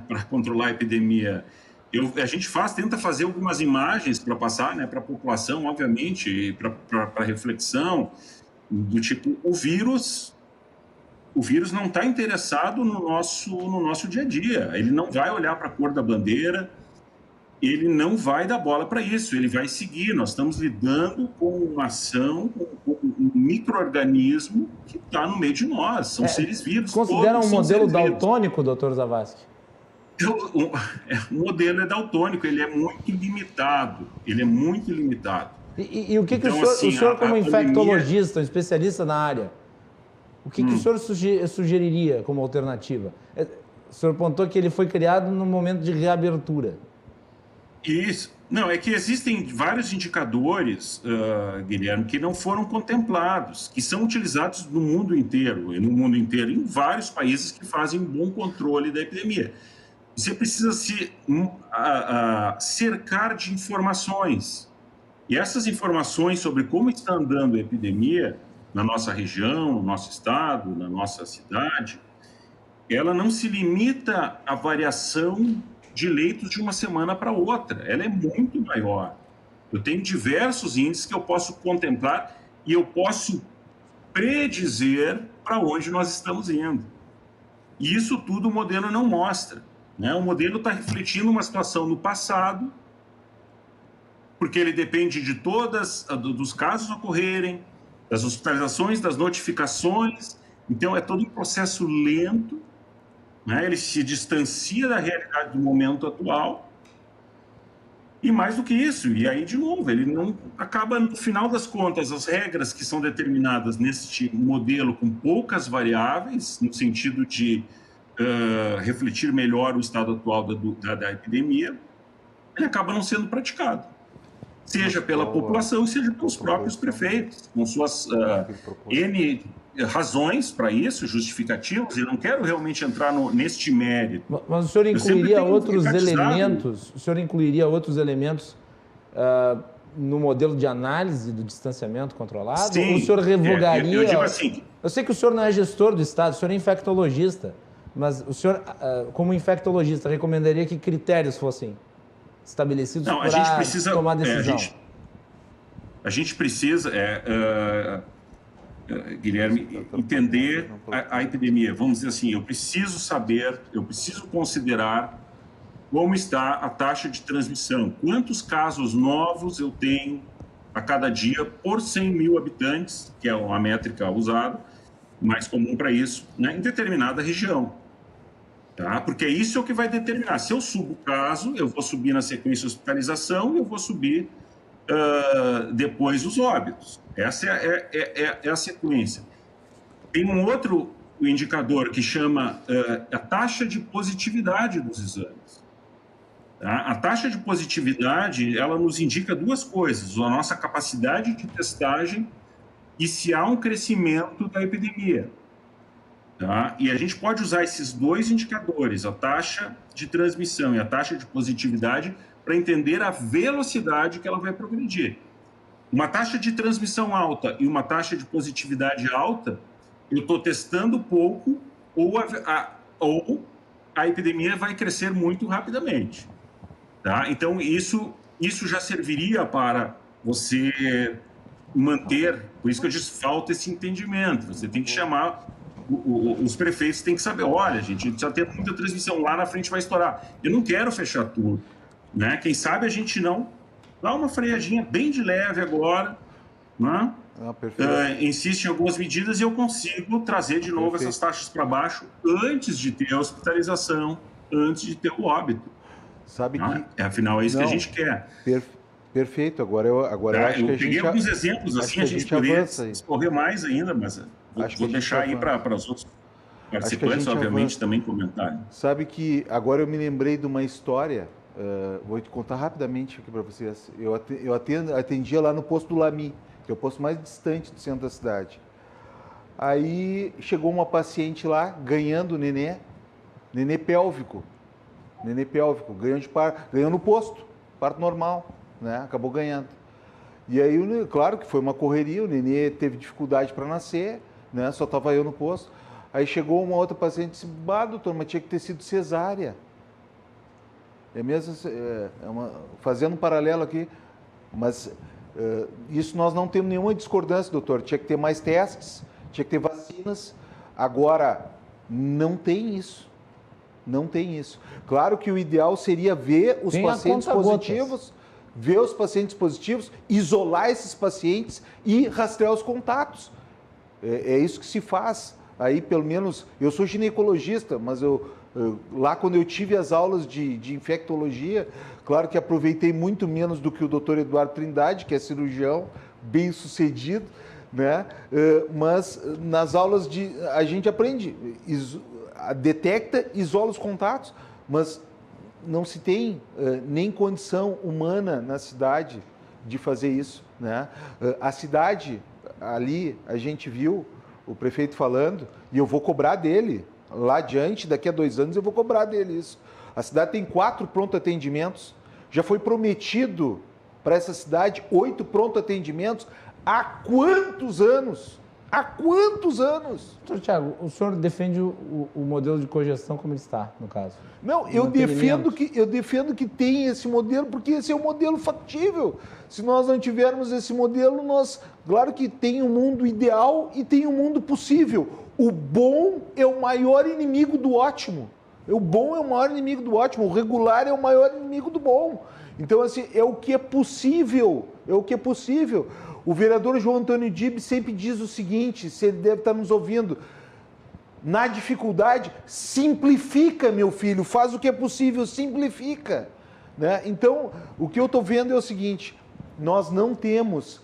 D: para controlar a epidemia. A gente tenta fazer algumas imagens para passar, né, para a população, obviamente, para reflexão, do tipo, o vírus não está interessado no nosso dia a dia. Ele não vai olhar para a cor da bandeira, ele não vai dar bola para isso, ele vai seguir. Nós estamos lidando com uma ação, com um micro-organismo que está no meio de nós, são seres vivos.
B: Considera um modelo daltônico, doutor Zavascki?
D: O modelo é daltônico, ele é muito limitado,
B: E o que
D: então,
B: o senhor como infectologista, um especialista na área, o que o senhor sugeriria como alternativa? O senhor apontou que ele foi criado no momento de reabertura.
D: Isso. Não, é que existem vários indicadores, Guilherme, que não foram contemplados, que são utilizados no mundo inteiro, em vários países que fazem um bom controle da epidemia. Você precisa se cercar de informações. E essas informações sobre como está andando a epidemia na nossa região, no nosso estado, na nossa cidade, ela não se limita à variação de leitos de uma semana para outra. Ela é muito maior. Eu tenho diversos índices que eu posso contemplar e eu posso predizer para onde nós estamos indo. E isso tudo o modelo não mostra, né? O modelo está refletindo uma situação no passado, porque ele depende de dos casos ocorrerem, das hospitalizações, das notificações. Então, é todo um processo lento, né? Ele se distancia da realidade do momento atual. E mais do que isso, e aí, de novo, ele não acaba, no final das contas, as regras que são determinadas neste modelo com poucas variáveis, no sentido de refletir melhor o estado atual da epidemia, ele acaba não sendo praticado. Seja pela população, seja pelos próprios prefeitos, com suas N razões para isso, justificativos. Eu não quero realmente entrar neste mérito.
B: Mas o senhor incluiria outros elementos? O senhor incluiria outros elementos no modelo de análise do distanciamento controlado?
D: Sim,
B: ou o senhor revogaria?
D: Eu digo assim.
B: Eu sei que o senhor não é gestor do Estado, o senhor é infectologista, mas o senhor, como infectologista, recomendaria que critérios fossem estabelecidos para tomar decisão?
D: A gente precisa, Guilherme, entender a epidemia. Vamos dizer assim, eu preciso saber, eu preciso considerar como está a taxa de transmissão. Quantos casos novos eu tenho a cada dia por 100 mil habitantes, que é uma métrica usada, mais comum para isso, né, em determinada região. Tá? Porque isso é o que vai determinar. Se eu subo o caso, eu vou subir na sequência hospitalização e eu vou subir depois os óbitos. Essa é a sequência. Tem um outro indicador que chama a taxa de positividade dos exames. Tá? A taxa de positividade, ela nos indica duas coisas: a nossa capacidade de testagem e se há um crescimento da epidemia. Tá? E a gente pode usar esses dois indicadores, a taxa de transmissão e a taxa de positividade, para entender a velocidade que ela vai progredir. Uma taxa de transmissão alta e uma taxa de positividade alta, eu estou testando pouco ou a epidemia vai crescer muito rapidamente. Tá? Então, isso já serviria para você manter, por isso que eu disse, falta esse entendimento. Você tem que chamar, os prefeitos têm que saber, olha, gente já tem muita transmissão, lá na frente vai estourar. Eu não quero fechar tudo. Né? Quem sabe a gente não dá uma freadinha bem de leve agora, né? Insiste em algumas medidas e eu consigo trazer de novo essas taxas para baixo antes de ter a hospitalização, antes de ter o óbito.
F: Sabe que...
D: Afinal, é isso que a gente quer.
F: Perfeito. Agora eu acho que a gente... Eu
D: peguei alguns exemplos, assim, a gente poderia escorrer mais ainda, mas vou deixar aí para os outros participantes, obviamente, também comentarem.
F: Sabe que agora eu me lembrei de uma história, vou te contar rapidamente aqui para vocês. Eu atendia lá no posto do Lami, que é o posto mais distante do centro da cidade. Aí chegou uma paciente lá, ganhando nenê pélvico, ganhou no posto, parto normal, né? Acabou ganhando. E aí, claro que foi uma correria, o nenê teve dificuldade para nascer, né? Só estava eu no posto. Aí chegou uma outra paciente e disse, doutor, mas tinha que ter sido cesárea. É mesmo, fazendo um paralelo aqui, mas isso nós não temos nenhuma discordância, doutor. Tinha que ter mais testes, tinha que ter vacinas. Agora, não tem isso. Não tem isso. Claro que o ideal seria ver os pacientes positivos, isolar esses pacientes e rastrear os contatos. É isso que se faz. Aí, pelo menos, eu sou ginecologista, mas lá quando eu tive as aulas de infectologia, claro que aproveitei muito menos do que o doutor Eduardo Trindade, que é cirurgião, bem sucedido, né? Mas nas aulas a gente aprende, detecta, isola os contatos, mas não se tem nem condição humana na cidade de fazer isso, né? A cidade, ali, a gente viu o prefeito falando, e eu vou cobrar dele, lá adiante, daqui a 2 anos, eu vou cobrar dele isso. A cidade tem 4 pronto-atendimentos, já foi prometido para essa cidade 8 pronto-atendimentos. Há quantos anos? Há quantos anos?
B: Doutor Tiago, o senhor defende o modelo de cogestão como ele está, no caso?
F: Não, eu defendo que tem esse modelo, porque esse é o modelo factível. Se nós não tivermos esse modelo, claro que tem um mundo ideal e tem um mundo possível. O bom é o maior inimigo do ótimo. O bom é o maior inimigo do ótimo, o regular é o maior inimigo do bom. Então, assim, é o que é possível, O vereador João Antônio Dib sempre diz o seguinte, se ele deve estar nos ouvindo, na dificuldade, simplifica, meu filho, faz o que é possível, simplifica. Né? Então, o que eu estou vendo é o seguinte, nós não temos,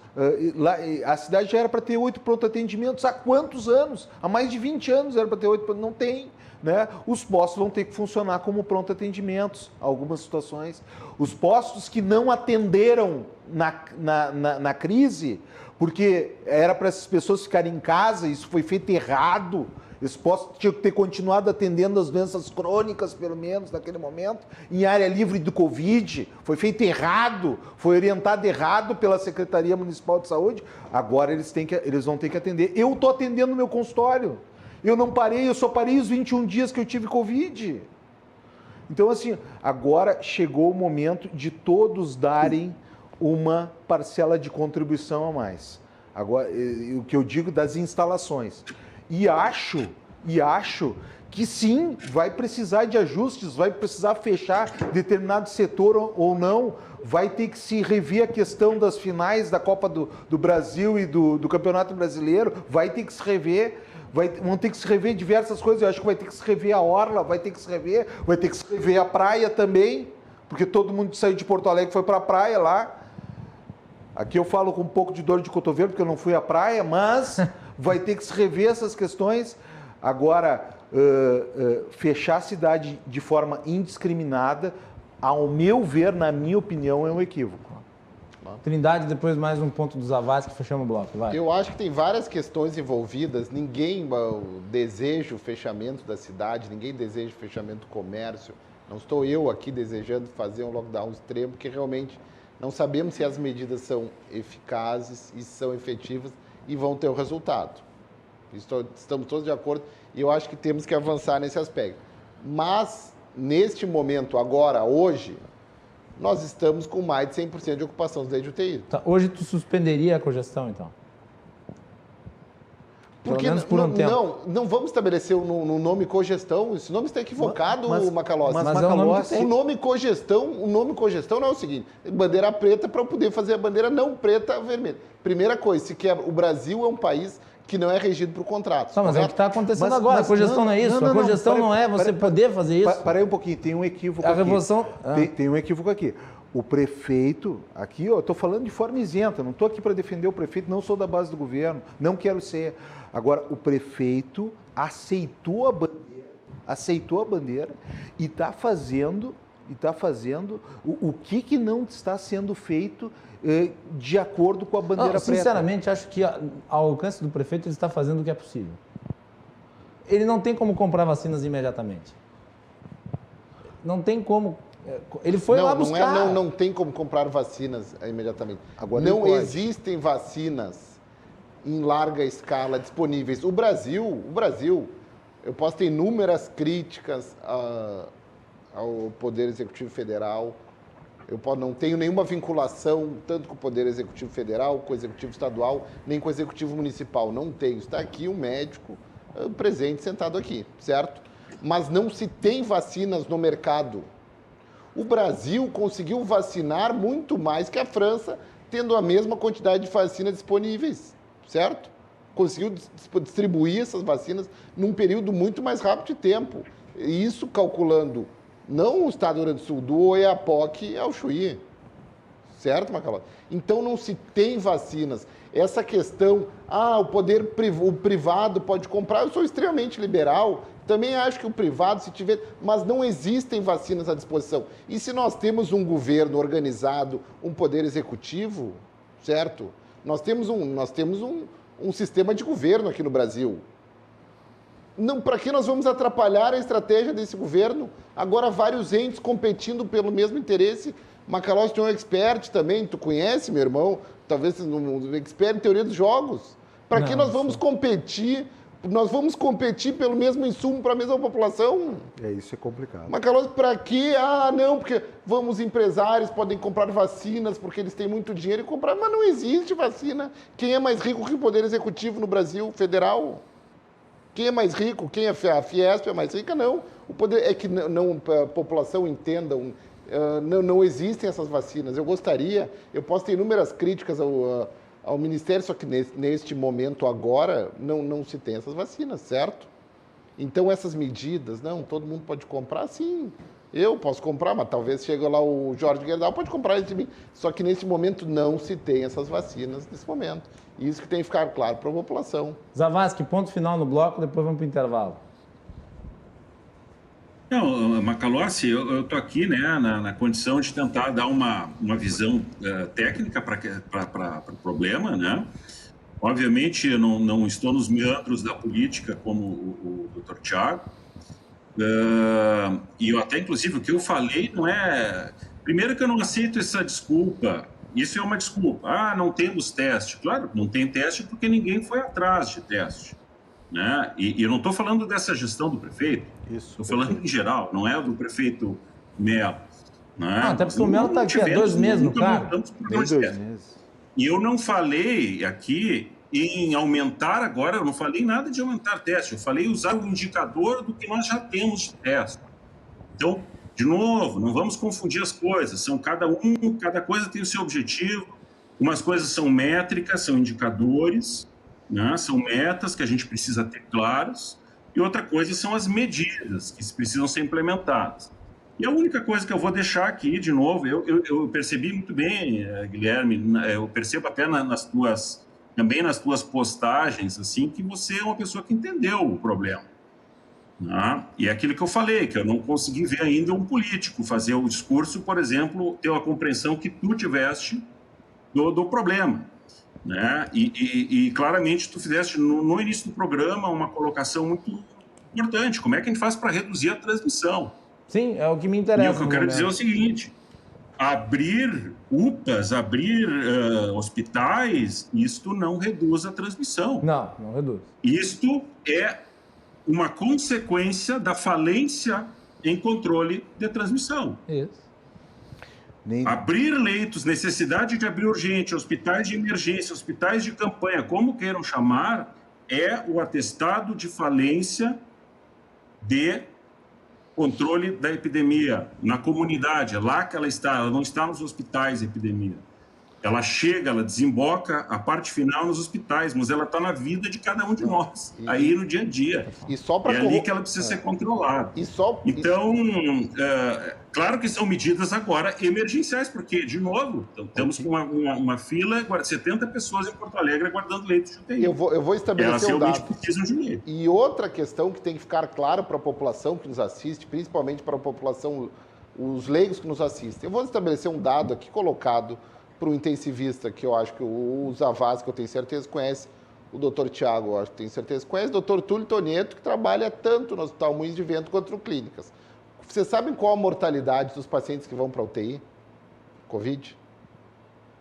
F: a cidade já era para ter 8 pronto-atendimentos há quantos anos? Há mais de 20 anos era para ter 8, não tem. Né? Os postos vão ter que funcionar como pronto-atendimentos, algumas situações. Os postos que não atenderam na crise, porque era para essas pessoas ficarem em casa, isso foi feito errado. Esses postos tinham que ter continuado atendendo as doenças crônicas, pelo menos, naquele momento, em área livre do Covid. Foi feito errado, foi orientado errado pela Secretaria Municipal de Saúde. Agora eles vão ter que atender. Eu estou atendendo no meu consultório. Eu não parei, eu só parei os 21 dias que eu tive Covid. Então, assim, agora chegou o momento de todos darem uma parcela de contribuição a mais. Agora, o que eu digo das instalações. E acho que sim, vai precisar de ajustes, vai precisar fechar determinado setor ou não, vai ter que se rever a questão das finais da Copa do Brasil e do Campeonato Brasileiro, vai ter que se rever. Vão ter que se rever diversas coisas, eu acho que vai ter que se rever a orla, vai ter que se rever a praia também, porque todo mundo que saiu de Porto Alegre foi para a praia lá. Aqui eu falo com um pouco de dor de cotovelo, porque eu não fui à praia, mas vai ter que se rever essas questões. Agora, fechar a cidade de forma indiscriminada, ao meu ver, na minha opinião, é um equívoco.
B: Trindade, depois mais um ponto dos Zavascki que fechamos o bloco. Vai.
C: Eu acho que tem várias questões envolvidas. Ninguém deseja o fechamento da cidade, ninguém deseja o fechamento do comércio, Não estou eu aqui desejando fazer um lockdown extremo, porque realmente não sabemos se as medidas são eficazes e são efetivas e vão ter o resultado. Estamos todos de acordo e eu acho que temos que avançar nesse aspecto. Mas, neste momento, agora, hoje, nós estamos com mais de 100% de ocupação dos leitos de UTI.
B: Tá, hoje tu suspenderia a cogestão, então?
C: Porque
B: menos por um tempo.
C: Não vamos estabelecer no nome cogestão. Esse nome está equivocado, Macalossi.
B: Mas é o nome que tem.
C: O nome cogestão não é o seguinte: bandeira preta para eu poder fazer a bandeira não preta vermelha. Primeira coisa, se quebra. O Brasil é um país que não é regido por contratos.
B: Não, mas é o que está acontecendo agora. A cogestão não é isso. A cogestão não é você poder fazer isso.
F: Parei um pouquinho, tem um equívoco
B: A
F: aqui.
B: revolução...
F: Tem um equívoco aqui. O prefeito, aqui, eu estou falando de forma isenta, não estou aqui para defender o prefeito, não sou da base do governo, não quero ser. Agora, o prefeito aceitou a bandeira e está fazendo o que não está sendo feito de acordo com a bandeira preta.
B: Sinceramente, acho que ao alcance do prefeito ele está fazendo o que é possível. Ele não tem como comprar vacinas imediatamente. Não tem como. Ele foi lá buscar.
C: Não tem como comprar vacinas imediatamente.
F: Agora
C: não existem vacinas em larga escala disponíveis. O Brasil, eu posso ter inúmeras críticas ao Poder Executivo Federal. Não tenho nenhuma vinculação tanto com o Poder Executivo Federal, com o Executivo Estadual, nem com o Executivo Municipal. Não tenho. Está aqui um médico presente, sentado aqui, certo? Mas não se tem vacinas no mercado. O Brasil conseguiu vacinar muito mais que a França, tendo a mesma quantidade de vacinas disponíveis, certo? Conseguiu distribuir essas vacinas num período muito mais rápido de tempo. E isso calculando não o Estado do Rio Grande do Sul, do Oiapoque ao Chuí, certo, Macalossi? Então não se tem vacinas. Essa questão, o privado pode comprar, eu sou extremamente liberal, também acho que o privado, se tiver, mas não existem vacinas à disposição. E se nós temos um governo organizado, um poder executivo, certo? Nós temos um sistema de governo aqui no Brasil. Para que nós vamos atrapalhar a estratégia desse governo? Agora, vários entes competindo pelo mesmo interesse. Macalossi é um expert também, tu conhece, meu irmão? Talvez um expert em teoria dos jogos. Para que nós vamos competir? Nós vamos competir pelo mesmo insumo para a mesma população?
F: Isso é complicado.
C: Macalossi, para quê? Porque empresários podem comprar vacinas porque eles têm muito dinheiro e comprar, mas não existe vacina. Quem é mais rico que o Poder Executivo no Brasil federal? Quem é mais rico? Quem é a Fiesp é mais rica? Não. O poder é que a população entenda. Não existem essas vacinas. Eu posso ter inúmeras críticas ao Ministério, só que neste momento agora não se tem essas vacinas, certo? Então essas medidas, todo mundo pode comprar, sim. Eu posso comprar, mas talvez chegue lá o Jorge Guerdal, pode comprar isso de mim. Só que nesse momento não se tem essas vacinas nesse momento. Isso que tem que ficar claro para a população.
B: Zavascki, ponto final no bloco, depois vamos para o intervalo.
D: Não, Macalossi, eu estou aqui na condição de tentar dar uma visão técnica para o problema, né? Obviamente, eu não estou nos meandros da política como o Dr. Tiago. E eu até, inclusive, o que eu falei não é... Primeiro que eu não aceito essa desculpa. Isso é uma desculpa. Não temos teste. Claro, não tem teste porque ninguém foi atrás de teste. Né? E eu não estou falando dessa gestão do prefeito. Estou falando em geral, não é do prefeito Melo. Né?
B: Até porque o Melo está aqui há 2 meses no cargo.
D: E eu não falei aqui em aumentar agora, eu não falei nada de aumentar teste, eu falei usar o indicador do que nós já temos de teste. Então, de novo, não vamos confundir as coisas, cada coisa tem o seu objetivo, umas coisas são métricas, são indicadores, né? São metas que a gente precisa ter claras, e outra coisa são as medidas que precisam ser implementadas. E a única coisa que eu vou deixar aqui, de novo, eu percebi muito bem, Guilherme, eu percebo até também nas tuas postagens, assim, que você é uma pessoa que entendeu o problema. Né? E é aquilo que eu falei, que eu não consegui ver ainda um político fazer o discurso, por exemplo, ter a compreensão que tu tiveste do problema. Né? E claramente tu fizeste no início do programa uma colocação muito importante. Como é que a gente faz para reduzir a transmissão?
B: Sim, é o que me interessa.
D: E o que eu quero dizer é o seguinte: abrir UPAs, abrir hospitais, isto não reduz a transmissão.
B: Não reduz.
D: Isto é uma consequência da falência em controle de transmissão.
B: Isso.
D: Abrir leitos, necessidade de abrir urgente, hospitais de emergência, hospitais de campanha, como queiram chamar, é o atestado de falência de controle da epidemia na comunidade. É lá que ela está, ela não está nos hospitais, a epidemia. Ela chega, ela desemboca a parte final nos hospitais, mas ela está na vida de cada um de nós, aí no dia a dia.
C: E só pra
D: ali que ela precisa ser controlada. Então, claro que são medidas agora emergenciais, porque, de novo, temos uma fila, 70 pessoas em Porto Alegre aguardando leitos de UTI.
C: Eu vou estabelecer um dado.
D: Precisam de leito.
C: E outra questão que tem que ficar clara para a população que nos assiste, principalmente para a população, os leigos que nos assistem. Eu vou estabelecer um dado aqui colocado para o intensivista, que eu acho que o Zavascki, que eu tenho certeza conhece, o doutor Tiago, eu acho que tenho certeza conhece, o doutor Túlio Tonieto, que trabalha tanto no Hospital Moinhos de Vento quanto no Clínicas. Vocês sabem qual a mortalidade dos pacientes que vão para a UTI? Covid?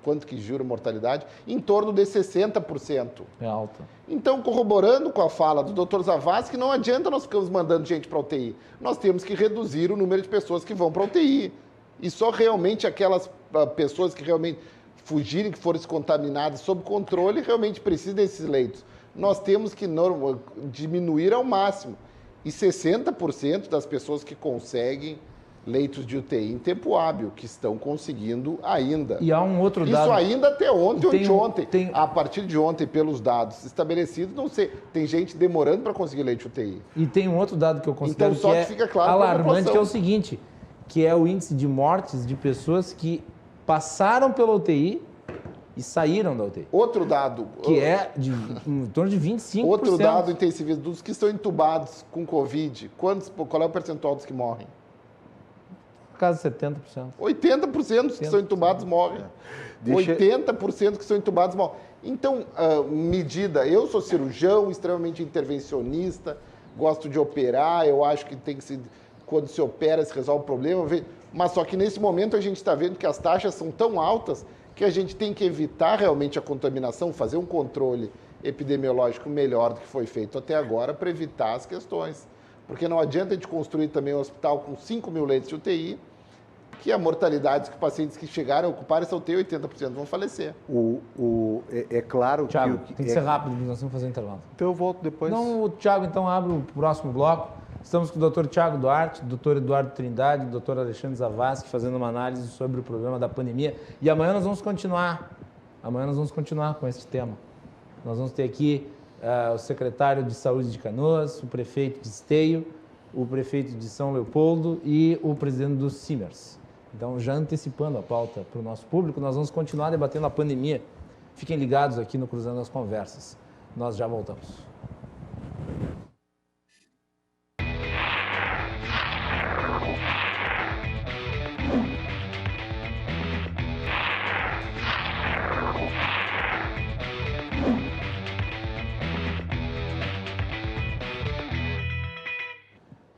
C: Quanto que jura a mortalidade? Em torno de 60%.
B: É alta.
C: Então, corroborando com a fala do doutor Zavascki, não adianta nós ficarmos mandando gente para a UTI. Nós temos que reduzir o número de pessoas que vão para a UTI. E só realmente aquelas pessoas que realmente fugirem, que forem contaminadas sob controle, realmente precisam desses leitos. Nós temos que diminuir ao máximo. E 60% das pessoas que conseguem leitos de UTI em tempo hábil, que estão conseguindo ainda.
B: E há um outro dado...
C: Isso ainda até ontem ou anteontem. A partir de ontem, pelos dados estabelecidos, não sei, tem gente demorando para conseguir leite UTI.
B: E tem um outro dado que eu considero
C: então, que fica claro
B: alarmante, que é o seguinte, que é o índice de mortes de pessoas que passaram pela UTI e saíram da UTI.
C: Outro dado...
B: Que é em torno de 25%.
C: Outro dado intensivista, dos que estão entubados com Covid, qual é o percentual dos que morrem?
B: Quase 70%.
C: 80% dos que são entubados morrem. 80% que são entubados morrem. Então, medida... Eu sou cirurgião, extremamente intervencionista, gosto de operar, eu acho que tem que se... Quando se opera, se resolve o problema. Mas só que nesse momento a gente está vendo que as taxas são tão altas que a gente tem que evitar realmente a contaminação, fazer um controle epidemiológico melhor do que foi feito até agora para evitar as questões. Porque não adianta a gente construir também um hospital com 5 mil leitos de UTI, que a mortalidade dos pacientes que chegaram a ocupar essa UTI, 80% vão falecer.
F: É claro
B: Thiago,
F: que...
B: tem que ser rápido, nós vamos fazer intervalo.
F: Então eu volto depois.
B: Não, o Thiago então abre o próximo bloco. Estamos com o Dr. Tiago Duarte, Dr. Eduardo Trindade, Dr. Alexandre Zavascki, fazendo uma análise sobre o problema da pandemia. E amanhã nós vamos continuar. Amanhã nós vamos continuar com esse tema. Nós vamos ter aqui o secretário de Saúde de Canoas, o prefeito de Esteio, o prefeito de São Leopoldo e o presidente do Simers. Então, já antecipando a pauta para o nosso público, nós vamos continuar debatendo a pandemia. Fiquem ligados aqui no Cruzando as Conversas. Nós já voltamos.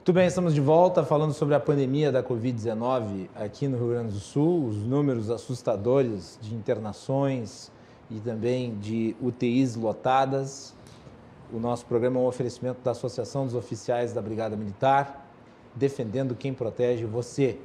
B: Muito bem, estamos de volta falando sobre a pandemia da Covid-19 aqui no Rio Grande do Sul, os números assustadores de internações e também de UTIs lotadas. O nosso programa é um oferecimento da Associação dos Oficiais da Brigada Militar, defendendo quem protege você.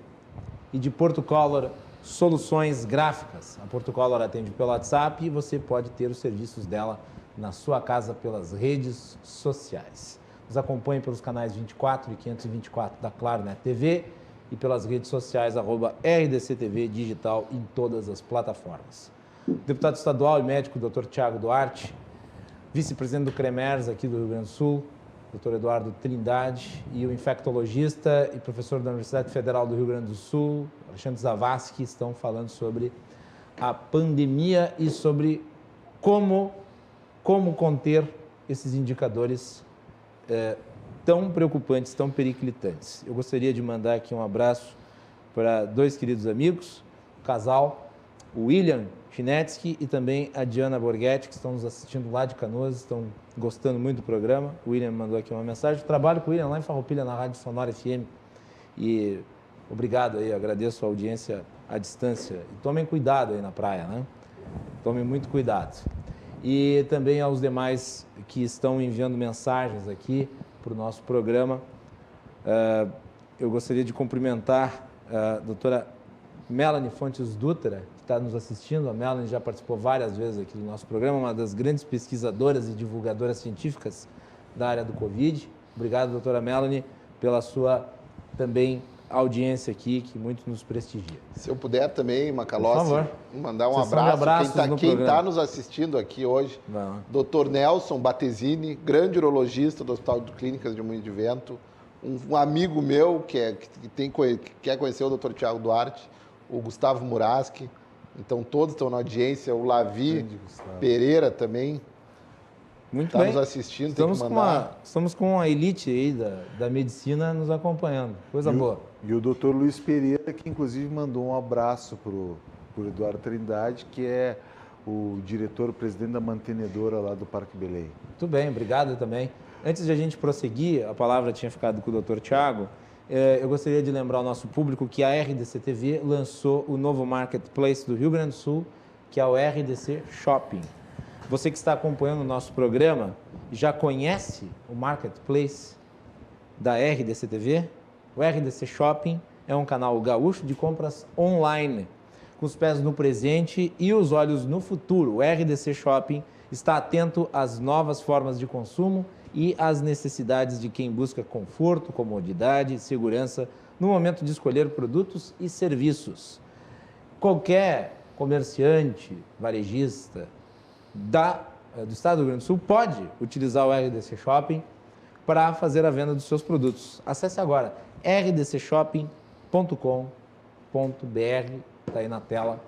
B: E de Porto Color, soluções gráficas. A Porto Color atende pelo WhatsApp e você pode ter os serviços dela na sua casa pelas redes sociais. Nos acompanhe pelos canais 24 e 524 da Clarnet TV e pelas redes sociais @RDCTV Digital em todas as plataformas. Deputado estadual e médico Dr. Tiago Duarte, vice-presidente do CREMERS aqui do Rio Grande do Sul, Dr. Eduardo Trindade, e o infectologista e professor da Universidade Federal do Rio Grande do Sul, Alexandre Zavascki, estão falando sobre a pandemia e sobre como conter esses indicadores tão preocupantes, tão periclitantes. Eu gostaria de mandar aqui um abraço para dois queridos amigos, o casal, o William Chinetsky e também a Diana Borghetti, que estão nos assistindo lá de Canoas, estão gostando muito do programa. O William mandou aqui uma mensagem. Eu trabalho com o William lá em Farroupilha, na Rádio Sonora FM. E obrigado aí, agradeço a audiência à distância. E tomem cuidado aí na praia, né? Tomem muito cuidado. E também aos demais que estão enviando mensagens aqui para o nosso programa. Eu gostaria de cumprimentar a doutora Melanie Fontes Dutra, que está nos assistindo. A Melanie já participou várias vezes aqui do nosso programa, uma das grandes pesquisadoras e divulgadoras científicas da área do Covid. Obrigado, doutora Melanie, pela sua também audiência aqui, que muito nos prestigia.
C: Se eu puder também, Macalossi, mandar um
B: Sessão de
C: abraço. Quem
B: programa.
C: está nos assistindo aqui hoje, Dr. Nelson Battesini, grande urologista do Hospital de Clínicas de Moinho de Vento, um amigo meu que quer conhecer o Dr. Tiago Duarte, o Gustavo Muraski, então todos estão na audiência, o Lavi Pereira também.
B: Muito
C: Está
B: bem.
C: nos assistindo,
B: Estamos
C: tem que mandar.
B: Estamos com a elite aí da medicina nos acompanhando. Coisa boa.
F: E o doutor Luiz Pereira, que inclusive mandou um abraço para o Eduardo Trindade, que é o diretor, o presidente da mantenedora lá do Parque Belém.
B: Muito bem, obrigado também. Antes de a gente prosseguir, a palavra tinha ficado com o Dr. Tiago, eu gostaria de lembrar ao nosso público que a RDC TV lançou o novo marketplace do Rio Grande do Sul, que é o RDC Shopping. Você que está acompanhando o nosso programa já conhece o marketplace da RDC TV? O RDC Shopping é um canal gaúcho de compras online, com os pés no presente e os olhos no futuro. O RDC Shopping está atento às novas formas de consumo e às necessidades de quem busca conforto, comodidade e segurança no momento de escolher produtos e serviços. Qualquer comerciante, varejista do estado do Rio Grande do Sul pode utilizar o RDC Shopping para fazer a venda dos seus produtos. Acesse agora rdcshop.com.br, está aí na tela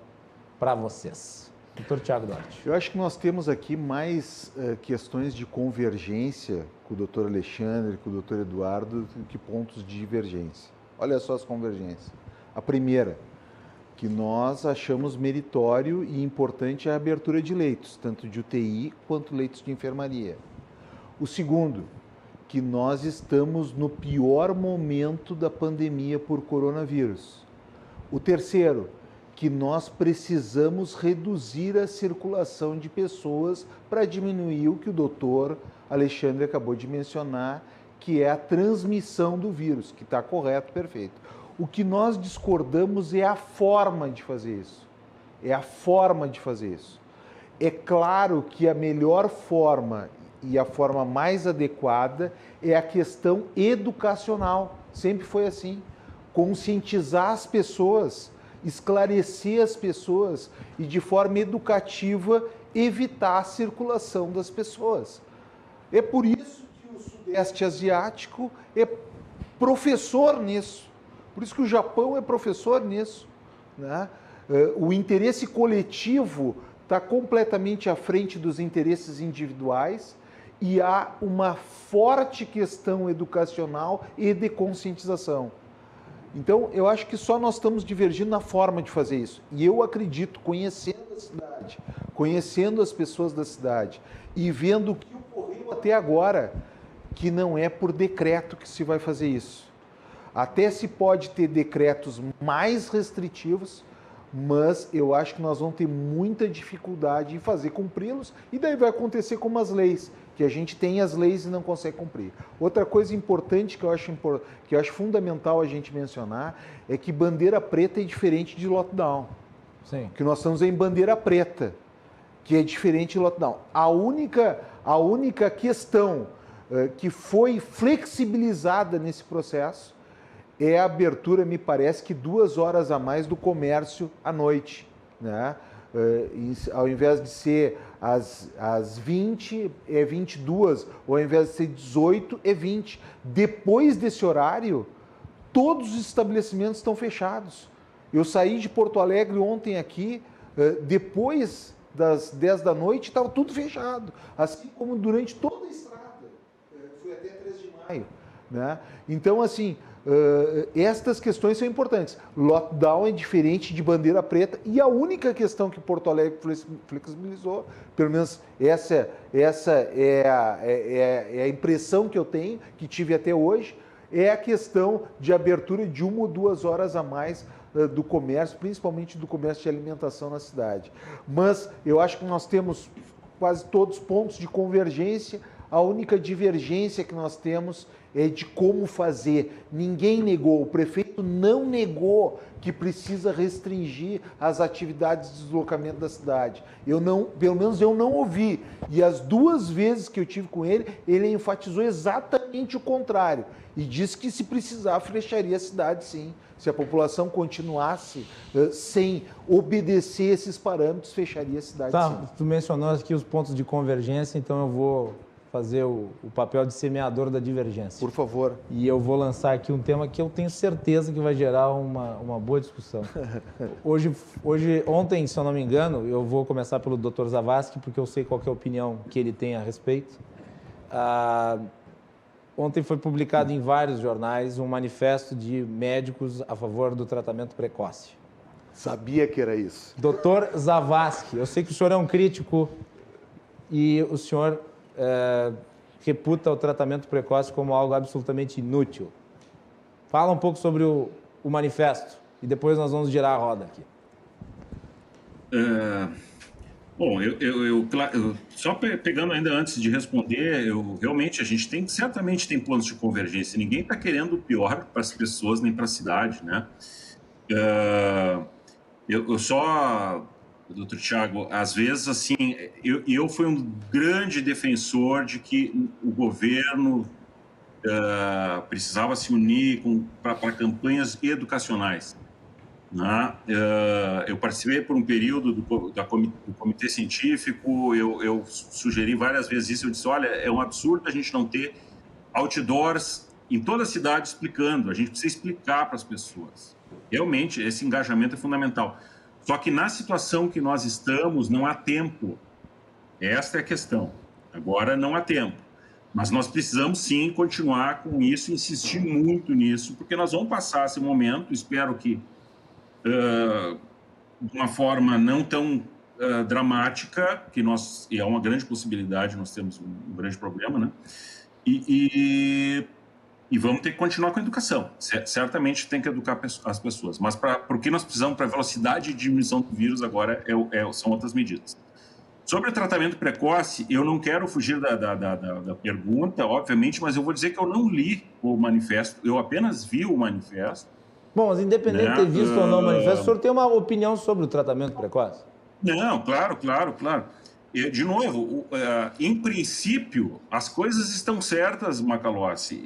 B: para vocês. Doutor Tiago Duarte.
F: Eu acho que nós temos aqui mais questões de convergência com o doutor Alexandre, com o doutor Eduardo, do que pontos de divergência. Olha só as convergências. A primeira, que nós achamos meritório e importante a abertura de leitos, tanto de UTI quanto leitos de enfermaria. O segundo, que nós estamos no pior momento da pandemia por coronavírus. O terceiro, que nós precisamos reduzir a circulação de pessoas para diminuir o que o doutor Alexandre acabou de mencionar, que é a transmissão do vírus, que está correto, perfeito. O que nós discordamos é a forma de fazer isso. É a forma de fazer isso. É claro que a melhor forma e a forma mais adequada é a questão educacional. Sempre foi assim. Conscientizar as pessoas, esclarecer as pessoas e, de forma educativa, evitar a circulação das pessoas. É por isso que o Sudeste Asiático é professor nisso. Por isso que o Japão é professor nisso, né? O interesse coletivo está completamente à frente dos interesses individuais e há uma forte questão educacional e de conscientização. Então, eu acho que só nós estamos divergindo na forma de fazer isso. E eu acredito, conhecendo a cidade, conhecendo as pessoas da cidade e vendo o que ocorreu até agora, que não é por decreto que se vai fazer isso. Até se pode ter decretos mais restritivos, mas eu acho que nós vamos ter muita dificuldade em fazer cumpri-los e daí vai acontecer como as leis, que a gente tem as leis e não consegue cumprir. Outra coisa importante que eu acho fundamental a gente mencionar é que bandeira preta é diferente de lockdown.
B: Sim.
F: Que nós estamos em bandeira preta, que é diferente de lockdown. A única questão que foi flexibilizada nesse processo é a abertura, me parece que 2 horas a mais do comércio à noite, né? Ao invés de ser às 20, é 22, ou ao invés de ser 18, é 20. Depois desse horário, todos os estabelecimentos estão fechados. Eu saí de Porto Alegre ontem aqui, depois das 10 da noite, estava tudo fechado, assim como durante toda a estrada, foi até 3 de maio, né? Então, assim, estas questões são importantes. Lockdown é diferente de bandeira preta e a única questão que Porto Alegre flexibilizou, pelo menos essa é a impressão que eu tenho, que tive até hoje, é a questão de abertura de 1 ou 2 horas a mais do comércio, principalmente do comércio de alimentação na cidade. Mas eu acho que nós temos quase todos pontos de convergência. A única divergência que nós temos é de como fazer. Ninguém negou, o prefeito não negou que precisa restringir as atividades de deslocamento da cidade. Pelo menos eu não ouvi. E as 2 vezes que eu tive com ele, ele enfatizou exatamente o contrário. E disse que se precisar, fecharia a cidade, sim. Se a população continuasse sem obedecer esses parâmetros, fecharia a cidade, sim.
B: Tu mencionou aqui os pontos de convergência, então eu vou fazer o papel de semeador da divergência.
F: Por favor.
B: E eu vou lançar aqui um tema que eu tenho certeza que vai gerar uma boa discussão. Ontem, se eu não me engano, eu vou começar pelo Dr. Zavascki, porque eu sei qual que é a opinião que ele tem a respeito. Ontem foi publicado em vários jornais um manifesto de médicos a favor do tratamento precoce.
F: Sabia que era isso.
B: Dr. Zavascki, eu sei que o senhor é um crítico e o senhor reputa o tratamento precoce como algo absolutamente inútil. Fala um pouco sobre o manifesto e depois nós vamos girar a roda aqui.
D: Bom, só pegando ainda antes de responder, realmente a gente certamente tem pontos de convergência. Ninguém está querendo o pior para as pessoas nem para a cidade, né? Doutor Tiago, às vezes, assim, eu fui um grande defensor de que o governo precisava se unir para campanhas educacionais. Né? Eu participei por um período do comitê científico, eu sugeri várias vezes isso, eu disse, olha, é um absurdo a gente não ter outdoors em toda a cidade explicando, a gente precisa explicar para as pessoas. Realmente, esse engajamento é fundamental. Só que na situação que nós estamos, não há tempo. Esta é a questão. Agora não há tempo. Mas nós precisamos, sim, continuar com isso, insistir muito nisso, porque nós vamos passar esse momento, espero que de uma forma não tão dramática, e é uma grande possibilidade, nós temos um grande problema, né? E vamos ter que continuar com a educação. Certamente tem que educar as pessoas, mas para o que nós precisamos, para a velocidade de diminuição do vírus agora, são outras medidas. Sobre o tratamento precoce, eu não quero fugir da pergunta, obviamente, mas eu vou dizer que eu não li o manifesto, eu apenas vi o manifesto.
B: Bom, mas independente de ter visto ou não o manifesto, o senhor tem uma opinião sobre o tratamento precoce?
D: Não, claro. De novo, em princípio, as coisas estão certas, Macalossi.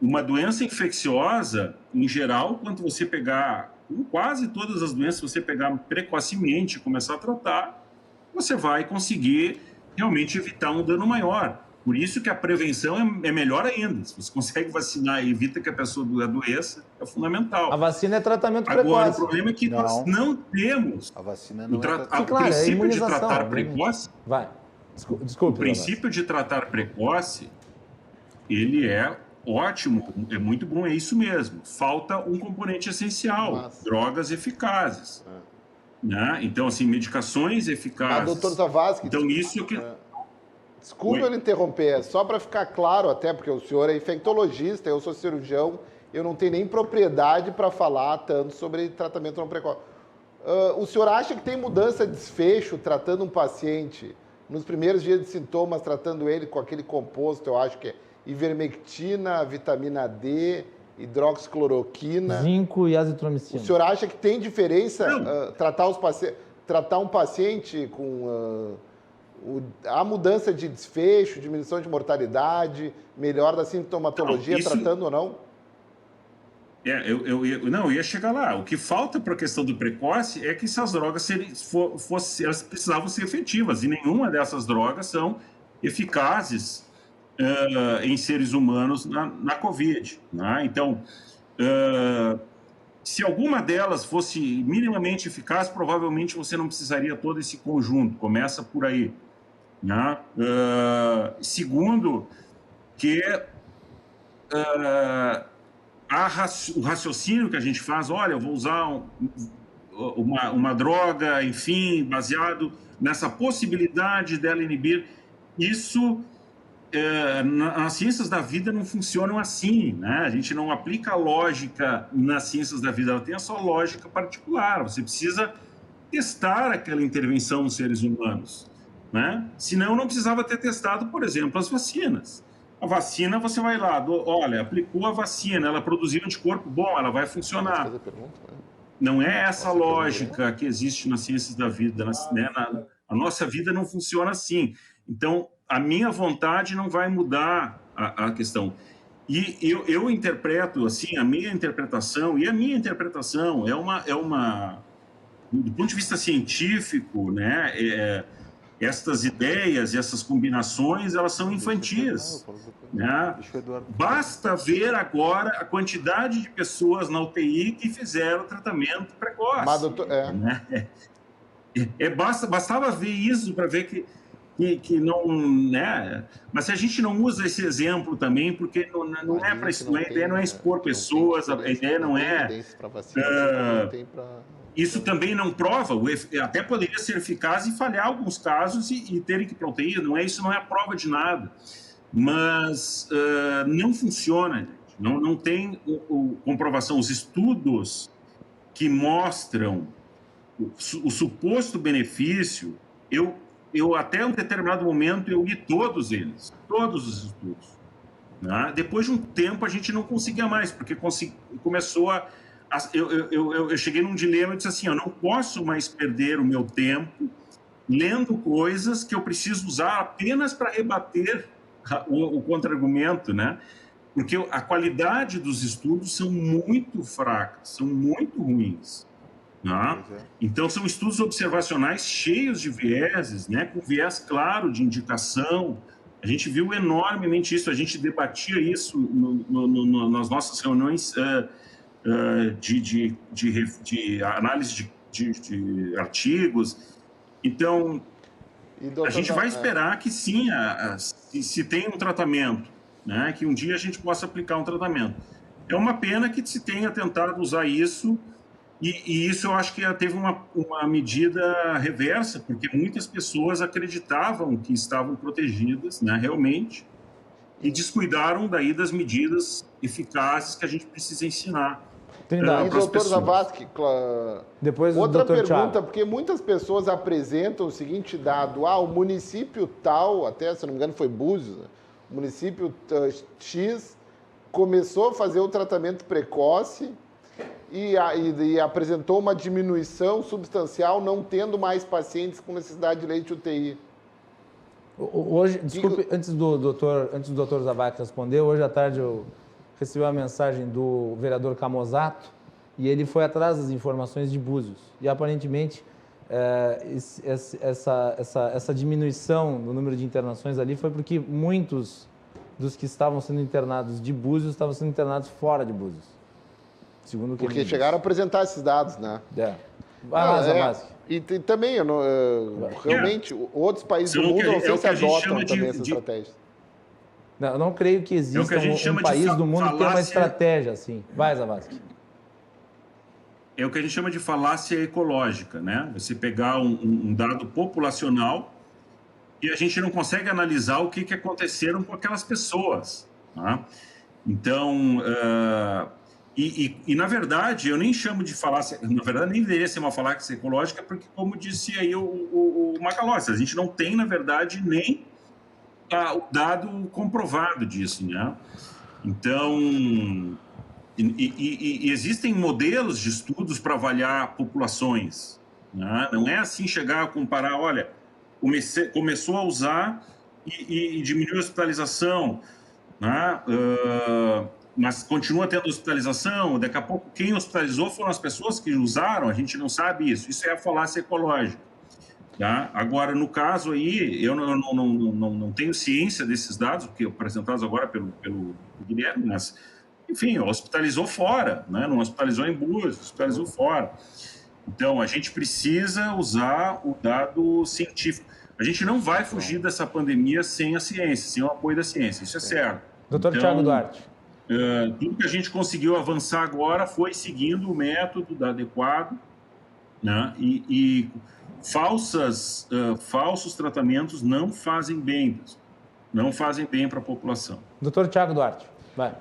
D: Uma doença infecciosa, em geral, quando você pegar, quase todas as doenças, você pegar precocemente e começar a tratar, você vai conseguir realmente evitar um dano maior. Por isso que a prevenção é melhor ainda. Se você consegue vacinar e evita que a pessoa adoeça, é fundamental.
B: A vacina é tratamento precoce.
D: Agora, o problema é que nós não temos...
F: A vacina não
D: o princípio de tratar precoce...
B: Vai. Desculpe.
D: O princípio de tratar precoce, ele é ótimo, é muito bom, é isso mesmo. Falta um componente essencial, drogas eficazes. Né? Então, assim, medicações eficazes.
C: Mas, doutor Zavascki...
D: Então, isso que...
C: Desculpa eu interromper, só para ficar claro até, porque o senhor é infectologista, eu sou cirurgião, eu não tenho nem propriedade para falar tanto sobre tratamento não precoce. O senhor acha que tem mudança de desfecho tratando um paciente nos primeiros dias de sintomas, tratando ele com aquele composto, eu acho que é ivermectina, vitamina D, hidroxicloroquina...
B: Zinco e azitromicina.
C: O senhor acha que tem diferença tratar um paciente com... a mudança de desfecho, diminuição de mortalidade, melhor da sintomatologia, tratando ou não?
D: Eu ia chegar lá. O que falta para a questão do precoce é que essas drogas elas precisavam ser efetivas, e nenhuma dessas drogas são eficazes em seres humanos na Covid. Né? Então, se alguma delas fosse minimamente eficaz, provavelmente você não precisaria todo esse conjunto. Começa por aí. Né? Segundo, que o raciocínio que a gente faz, olha, eu vou usar uma droga, enfim, baseado nessa possibilidade dela inibir, isso nas ciências da vida não funcionam assim, né? A gente não aplica a lógica nas ciências da vida, ela tem a sua lógica particular. Você precisa testar aquela intervenção nos seres humanos, né? Senão, não precisava ter testado, por exemplo, as vacinas. A vacina, você vai lá, olha, aplicou a vacina, ela produziu anticorpo, bom, ela vai funcionar. Não é essa lógica que existe nas ciências da vida, né? A nossa vida não funciona assim. Então, a minha vontade não vai mudar a questão. E eu interpreto, assim, a minha interpretação é uma do ponto de vista científico, né, estas ideias e essas combinações, elas são infantis, né? Basta ver agora a quantidade de pessoas na UTI que fizeram tratamento precoce.
C: Mas, doutor,
D: né? Bastava ver isso para ver que não, né? Mas se a gente não usa esse exemplo também, porque não é para isso, a ideia não é expor pessoas, a ideia não é... Isso também não prova, até poderia ser eficaz e falhar alguns casos e terem que ir para a UTI, isso não é a prova de nada. Mas não funciona, gente. Não tem comprovação. Os estudos que mostram o suposto benefício, eu até um determinado momento eu li todos eles, todos os estudos. Né? Depois de um tempo a gente não conseguia mais, porque começou a... Eu cheguei num dilema e disse assim, eu não posso mais perder o meu tempo lendo coisas que eu preciso usar apenas para rebater o contra-argumento, né? Porque a qualidade dos estudos são muito fracas, são muito ruins. Né? Então, são estudos observacionais cheios de vieses, né? Com viés claro de indicação. A gente viu enormemente isso, a gente debatia isso nas nossas reuniões de análise de artigos. Então, a gente vai esperar que sim, se tenha um tratamento, né, que um dia a gente possa aplicar um tratamento. É uma pena que se tenha tentado usar isso, e isso eu acho que teve uma medida reversa, porque muitas pessoas acreditavam que estavam protegidas, né, realmente, e descuidaram daí das medidas eficazes que a gente precisa ensinar.
C: E doutor Zavascki,
B: depois
C: outra
B: Dr.
C: pergunta,
B: Thiago.
C: porque muitas pessoas apresentam o seguinte dado, o município tal, até se não me engano foi Búzios, né? O município X começou a fazer o tratamento precoce e apresentou uma diminuição substancial, não tendo mais pacientes com necessidade de leite UTI.
B: Hoje, desculpe, antes do doutor Zavascki responder, hoje à tarde eu recebi uma mensagem do vereador Camozato e ele foi atrás das informações de Búzios. E, aparentemente, essa diminuição no número de internações ali foi porque muitos dos que estavam sendo internados de Búzios estavam sendo internados fora de Búzios. Segundo o que
C: porque chegaram a apresentar esses dados, né?
B: Vai lá, Zavascki.
C: E também, realmente, outros países do mundo não sei se adotam também essa estratégia.
B: Não, eu não creio que exista um país do mundo que tenha uma estratégia assim. Vai, Zavascki.
D: É o que a gente chama de falácia ecológica, né? Você pegar um dado populacional e a gente não consegue analisar o que aconteceram com aquelas pessoas. Tá? Então, na verdade, eu nem chamo de falácia, na verdade, nem deveria ser uma falácia ecológica, porque, como disse aí o Macalossi, a gente não tem, na verdade, nem o dado comprovado disso, né? Então, existem modelos de estudos para avaliar populações, né? Não é assim chegar a comparar, olha, começou a usar e diminuiu a hospitalização, né? Mas continua tendo hospitalização, daqui a pouco quem hospitalizou foram as pessoas que usaram, a gente não sabe isso, isso é a falácia ecológica. Tá? Agora, no caso aí, eu não tenho ciência desses dados, porque apresentados agora pelo Guilherme, mas, enfim, hospitalizou fora, né? Não hospitalizou em Búzios, hospitalizou fora. Então, a gente precisa usar o dado científico. A gente não vai fugir dessa pandemia sem a ciência, sem o apoio da ciência, isso é certo.
B: Doutor Thiago Duarte.
D: Tudo que a gente conseguiu avançar agora foi seguindo o método adequado, né? Falsos tratamentos não fazem bem. não fazem bem para a população.
B: Doutor Tiago Duarte, vai.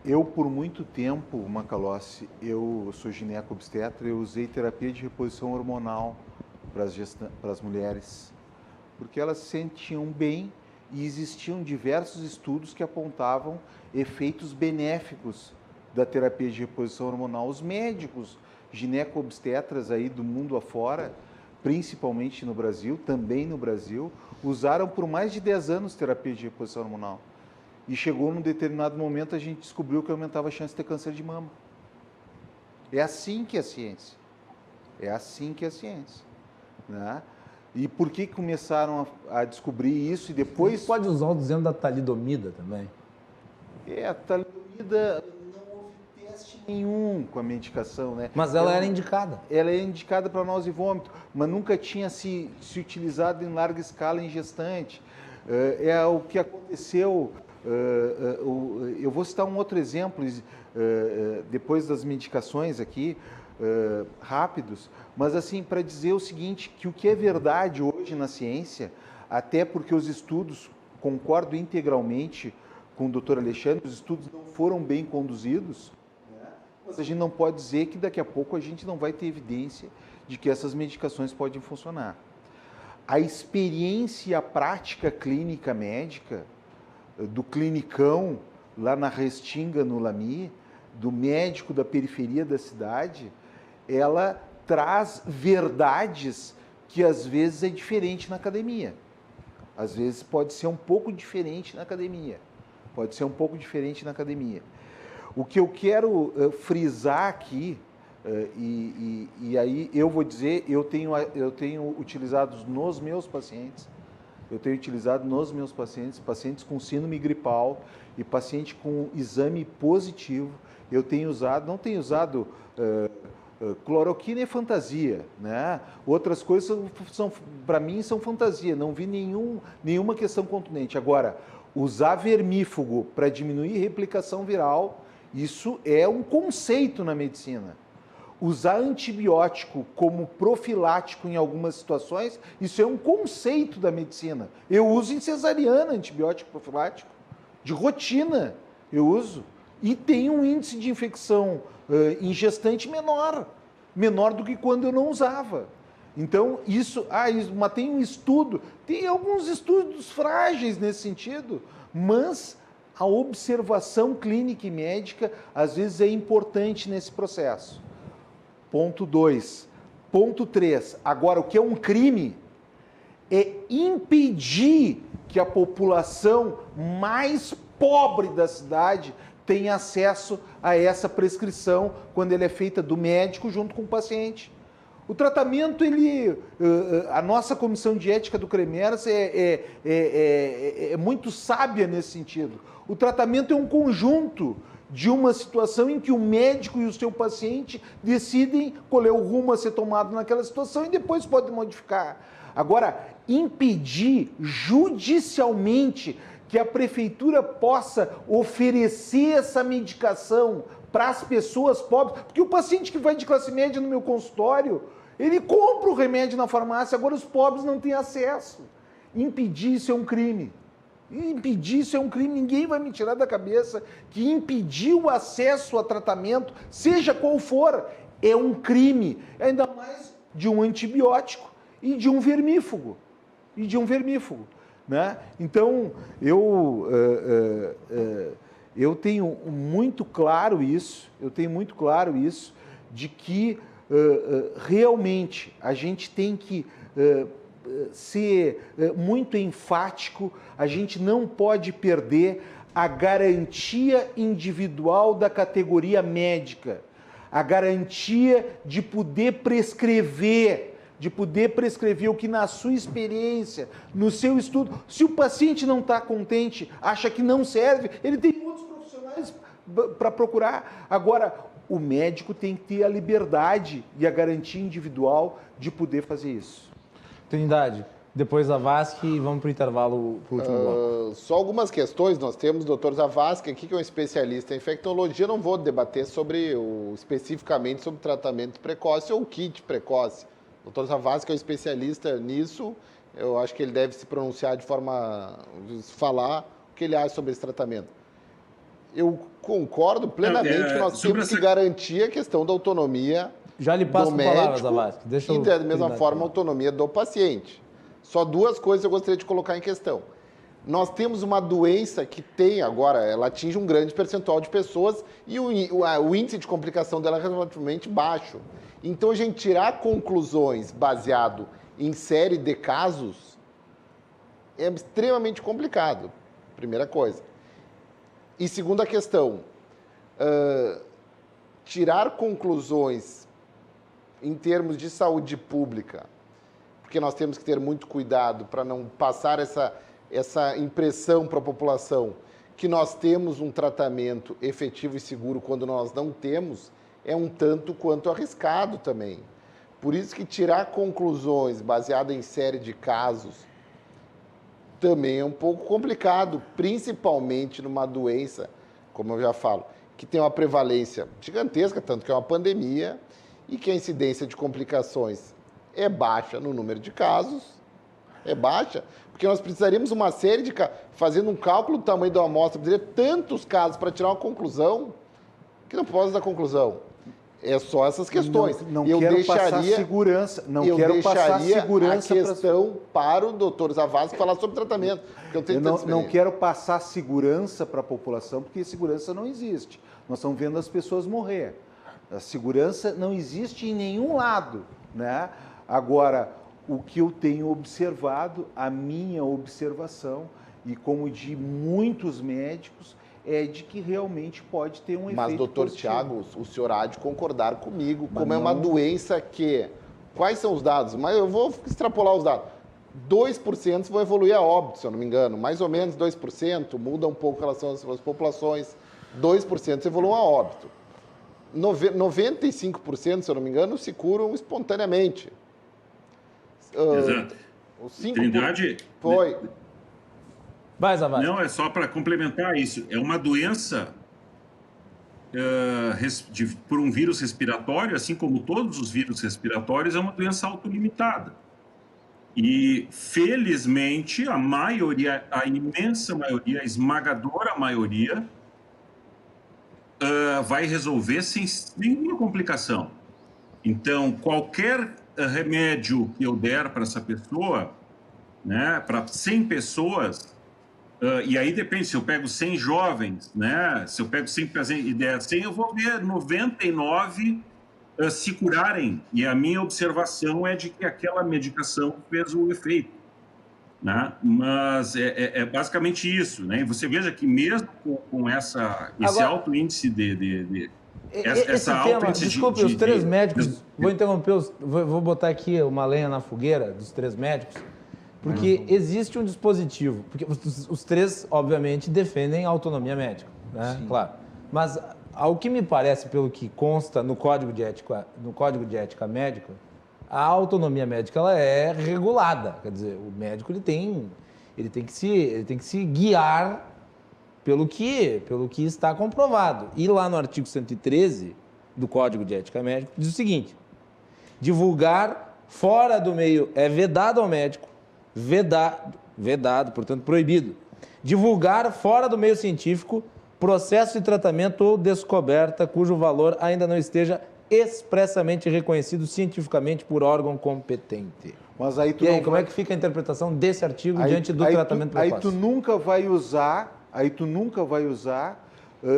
F: Eu, por muito tempo, Macalossi, eu sou gineco-obstetra, eu usei terapia de reposição hormonal para as mulheres, porque elas se sentiam bem e existiam diversos estudos que apontavam efeitos benéficos da terapia de reposição hormonal. Os médicos gineco-obstetras aí do mundo afora, principalmente no Brasil, também no Brasil, usaram por mais de 10 anos terapia de reposição hormonal. E chegou num determinado momento, a gente descobriu que aumentava a chance de ter câncer de mama. É assim que é a ciência. É assim que é a ciência. Né? E por que começaram a descobrir isso e depois...
B: Você pode usar o dizendo da talidomida também?
F: A talidomida não houve teste nenhum com a medicação, né?
B: Mas ela era indicada.
F: Ela é indicada para náusea e vômito, mas nunca tinha se utilizado em larga escala em gestante. É o que aconteceu... eu vou citar um outro exemplo, depois das medicações aqui, rápidos, mas assim, para dizer o seguinte, que o que é verdade hoje na ciência, até porque os estudos, concordo integralmente com o doutor Alexandre, os estudos não foram bem conduzidos, né? Mas a gente não pode dizer que daqui a pouco a gente não vai ter evidência de que essas medicações podem funcionar. A experiência e a prática clínica médica, do clinicão lá na Restinga, no Lami, do médico da periferia da cidade, ela traz verdades que às vezes é diferente na academia. Às vezes pode ser um pouco diferente na academia. Pode ser um pouco diferente na academia. O que eu quero frisar aqui, e aí eu vou dizer, eu tenho utilizado nos meus pacientes, pacientes com síndrome gripal e paciente com exame positivo, eu tenho usado, não tenho usado cloroquina é fantasia, né? Outras coisas para mim são fantasia, não vi nenhuma questão contundente. Agora, usar vermífugo para diminuir replicação viral, isso é um conceito na medicina. Usar antibiótico como profilático em algumas situações, isso é um conceito da medicina. Eu uso em cesariana antibiótico profilático, de rotina eu uso. E tem um índice de infecção em gestante menor do que quando eu não usava. Então, mas tem um estudo, tem alguns estudos frágeis nesse sentido, mas a observação clínica e médica, às vezes, é importante nesse processo. Ponto 2. Ponto 3. Agora, o que é um crime é impedir que a população mais pobre da cidade tenha acesso a essa prescrição quando ele é feita do médico junto com o paciente. O tratamento, a nossa comissão de ética do CREMERS é muito sábia nesse sentido. O tratamento é um conjunto de uma situação em que o médico e o seu paciente decidem qual é o rumo a ser tomado naquela situação e depois podem modificar. Agora, impedir judicialmente que a prefeitura possa oferecer essa medicação para as pessoas pobres, porque o paciente que vai de classe média no meu consultório, ele compra o remédio na farmácia, agora os pobres não têm acesso. Impedir isso é um crime. Impedir isso é um crime, ninguém vai me tirar da cabeça que impedir o acesso a tratamento, seja qual for, é um crime, ainda mais de um antibiótico e de um vermífugo. Né? Então, eu tenho muito claro isso, de que realmente a gente tem que ser muito enfático, a gente não pode perder a garantia individual da categoria médica, a garantia de poder prescrever o que na sua experiência, no seu estudo, se o paciente não está contente, acha que não serve, ele tem outros profissionais para procurar. Agora, o médico tem que ter a liberdade e a garantia individual de poder fazer isso.
B: Trindade, depois da Zavascki, vamos para o intervalo, para o último bloco.
C: Só algumas questões, nós temos o Dr. Zavascki aqui, que é um especialista em infectologia, não vou debater especificamente sobre tratamento precoce ou kit precoce. O Dr. Zavascki é um especialista nisso, eu acho que ele deve se pronunciar de forma... falar o que ele acha sobre esse tratamento. Eu concordo plenamente que nós temos que garantir a questão da autonomia
B: já lhe passo
C: do
B: palavras,
C: médico
B: Zavascki.
C: e, da mesma forma, a autonomia do paciente. Só duas coisas eu gostaria de colocar em questão. Nós temos uma doença que tem agora, ela atinge um grande percentual de pessoas e o índice de complicação dela é relativamente baixo. Então, a gente tirar conclusões baseado em série de casos é extremamente complicado, primeira coisa. E segunda questão, tirar conclusões em termos de saúde pública, porque nós temos que ter muito cuidado para não passar essa impressão para a população que nós temos um tratamento efetivo e seguro quando nós não temos, é um tanto quanto arriscado também. Por isso que tirar conclusões baseadas em série de casos também é um pouco complicado, principalmente numa doença, como eu já falo, que tem uma prevalência gigantesca, tanto que é uma pandemia, e que a incidência de complicações é baixa no número de casos, é baixa, porque nós precisaríamos uma série de casos, fazendo um cálculo do tamanho da amostra, precisaria tantos casos para tirar uma conclusão, que não posso dar conclusão. É só essas questões.
F: Não quero passar segurança. Não quero passar segurança
C: a questão para o doutor Zavascki falar sobre tratamento.
F: Eu não quero passar segurança para a população, porque segurança não existe. Nós estamos vendo as pessoas morrer. A segurança não existe em nenhum lado, né? Agora, o que eu tenho observado, a minha observação, e como de muitos médicos, é de que realmente pode ter um efeito
C: positivo. Mas, doutor Tiago, o senhor há de concordar comigo, como é uma doença que... Quais são os dados? Mas eu vou extrapolar os dados. 2% vão evoluir a óbito, se eu não me engano. Mais ou menos 2%, muda um pouco em relação às populações. 2% evoluem a óbito. 95%, se eu não me engano, se curam espontaneamente.
D: Exato. Trindade...
C: Foi...
B: Vai, Zavascki.
D: Não, é só para complementar isso. É uma doença por um vírus respiratório, assim como todos os vírus respiratórios, é uma doença autolimitada. E, felizmente, a maioria, a imensa maioria, a esmagadora maioria, vai resolver sem nenhuma complicação. Então, qualquer remédio que eu der para essa pessoa, né, para 100 pessoas... e aí depende, se eu pego 100 jovens, né? Se eu pego 100 pacientes, 100, eu vou ver 99 se curarem. E a minha observação é de que aquela medicação fez o efeito, né? Mas é basicamente isso, né? E você veja que mesmo com esse alto índice
B: esse tema, desculpe, os três médicos, vou interromper, vou botar aqui uma lenha na fogueira dos três médicos, porque existe um dispositivo, porque os três, obviamente, defendem a autonomia médica, né? Sim. Claro. Mas, ao que me parece, pelo que consta no Código de Ética Médica, a autonomia médica ela é regulada. Quer dizer, o médico ele tem que se guiar pelo que está comprovado. E lá no artigo 113 do Código de Ética Médica diz o seguinte: divulgar fora do meio é vedado ao médico, vedado, portanto proibido. Divulgar fora do meio científico processo de tratamento ou descoberta cujo valor ainda não esteja expressamente reconhecido cientificamente por órgão competente.
F: Mas aí
B: como é que fica a interpretação desse artigo diante do tratamento precoce?
F: Aí tu nunca vai usar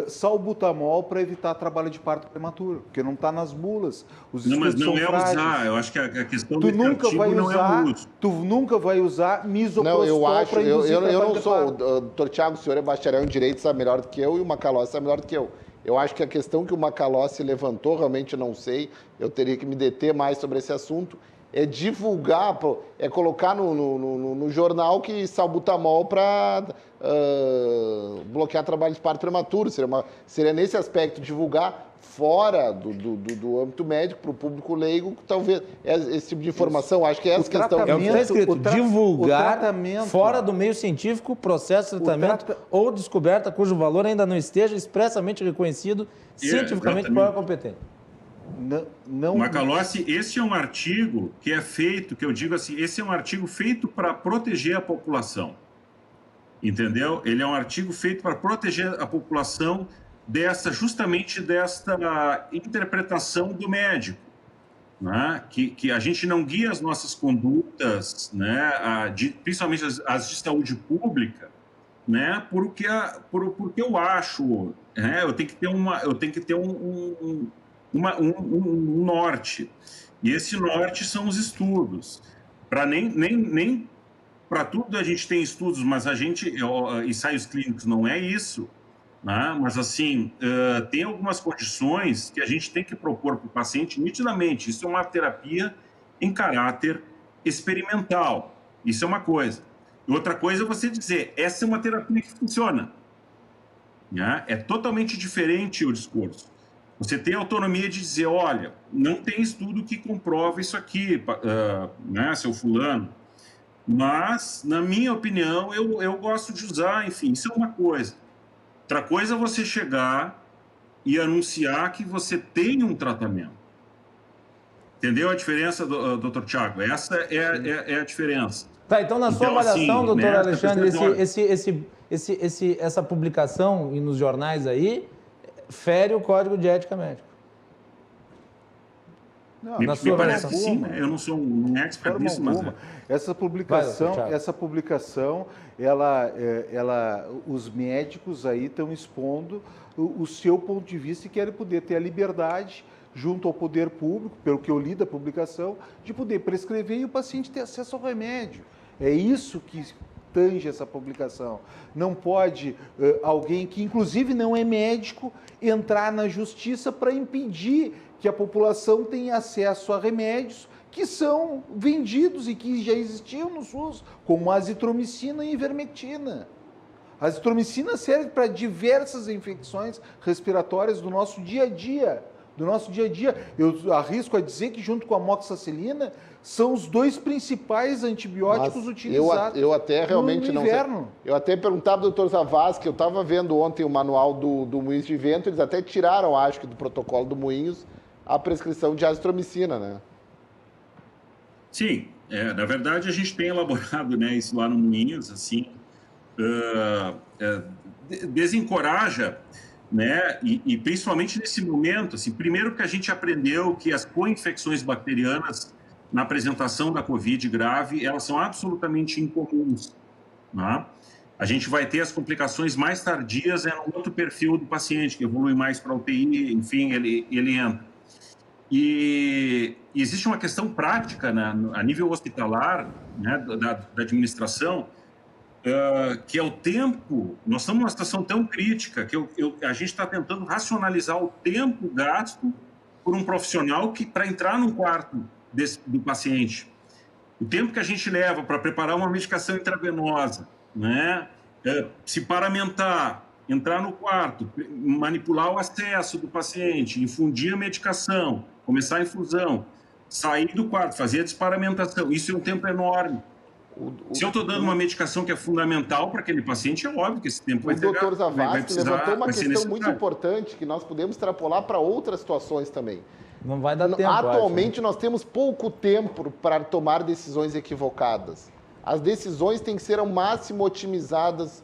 F: salbutamol para evitar trabalho de parto prematuro, porque não está nas bulas. Os
D: mas não é
F: frágeis.
D: Usar. Eu acho que a questão do artigo não é o uso.
F: Tu nunca vai usar misoprostol para induzir
C: eu não sou. O doutor Tiago, o senhor é bacharel em Direito, sabe melhor do que eu, e o Macalossi sabe melhor do que eu. Eu acho que a questão que o Macalossi levantou, realmente não sei, eu teria que me deter mais sobre esse assunto, é divulgar, é colocar no jornal que salbutamol para bloquear trabalho de parto prematuro. Seria nesse aspecto divulgar fora do âmbito médico para o público leigo, talvez esse tipo de informação. Acho que é essa questão.
B: É o que está escrito, divulgar fora do meio científico processo de tratamento ou descoberta cujo valor ainda não esteja expressamente reconhecido cientificamente por órgão competente.
F: Não...
D: Macalossi, esse é um artigo que é feito, que eu digo assim, esse é um artigo feito para proteger a população. Entendeu? Ele é um artigo feito para proteger a população justamente desta interpretação do médico, né? Que a gente não guia as nossas condutas, né? Principalmente as de saúde pública, né? Porque eu acho, né? Eu tenho que ter um norte, e esse norte são os estudos. Para nem para tudo a gente tem estudos, mas ensaios clínicos não é isso, né? Mas assim, tem algumas condições que a gente tem que propor para o paciente nitidamente. Isso é uma terapia em caráter experimental, isso é uma coisa. E outra coisa é você dizer, essa é uma terapia que funciona, né? É totalmente diferente o discurso. Você tem autonomia de dizer, olha, não tem estudo que comprova isso aqui, né, seu fulano, mas, na minha opinião, eu gosto de usar, enfim, isso é uma coisa. Outra coisa é você chegar e anunciar que você tem um tratamento. Entendeu a diferença, doutor Tiago? Essa é a diferença.
B: Tá, então, na sua avaliação,
D: assim,
B: doutor
D: né,
B: Alexandre, essa publicação e nos jornais aí fere o Código de Ética Médica.
F: Não,
B: na sua avaliação,
D: sim, né? Eu não sou um expert nisso, mas...
F: Essa publicação, os médicos aí estão expondo o seu ponto de vista e querem poder ter a liberdade, junto ao poder público, pelo que eu li da publicação, de poder prescrever e o paciente ter acesso ao remédio. É isso que tange essa publicação. Não pode alguém que, inclusive, não é médico, entrar na justiça para impedir que a população tenha acesso a remédios que são vendidos e que já existiam no SUS, como a azitromicina e ivermectina. A azitromicina serve para diversas infecções respiratórias do nosso dia a dia. Eu arrisco a dizer que, junto com a amoxicilina, são os dois principais antibióticos utilizados
C: eu até realmente
F: no inverno.
C: Eu até perguntava ao doutor Zavascki, eu estava vendo ontem o manual do Moinhos de Vento, eles até tiraram, acho que, do protocolo do Moinhos, a prescrição de azitromicina, né?
D: Sim, na verdade a gente tem elaborado, né, isso lá no Moinhos, assim, desencoraja, né, e principalmente nesse momento, assim, primeiro que a gente aprendeu que as co-infecções bacterianas na apresentação da Covid grave, elas são absolutamente incomuns, né? A gente vai ter as complicações mais tardias, no outro perfil do paciente, que evolui mais para UTI, enfim, ele entra. E existe uma questão prática, né, a nível hospitalar, né, da administração, que é o tempo. Nós estamos numa situação tão crítica que a gente está tentando racionalizar o tempo gasto por um profissional para entrar no quarto do paciente. O tempo que a gente leva para preparar uma medicação intravenosa, né, se paramentar, entrar no quarto, manipular o acesso do paciente, infundir a medicação, começar a infusão, sair do quarto, fazer a desparamentação. Isso é um tempo enorme. Se eu estou dando uma medicação que é fundamental para aquele paciente, é óbvio que esse tempo vai ter.
C: O doutor Zavascki levantou uma questão muito importante que nós podemos extrapolar para outras situações também.
B: Não vai dar tempo.
C: Atualmente, nós temos pouco tempo para tomar decisões equivocadas. As decisões têm que ser ao máximo otimizadas,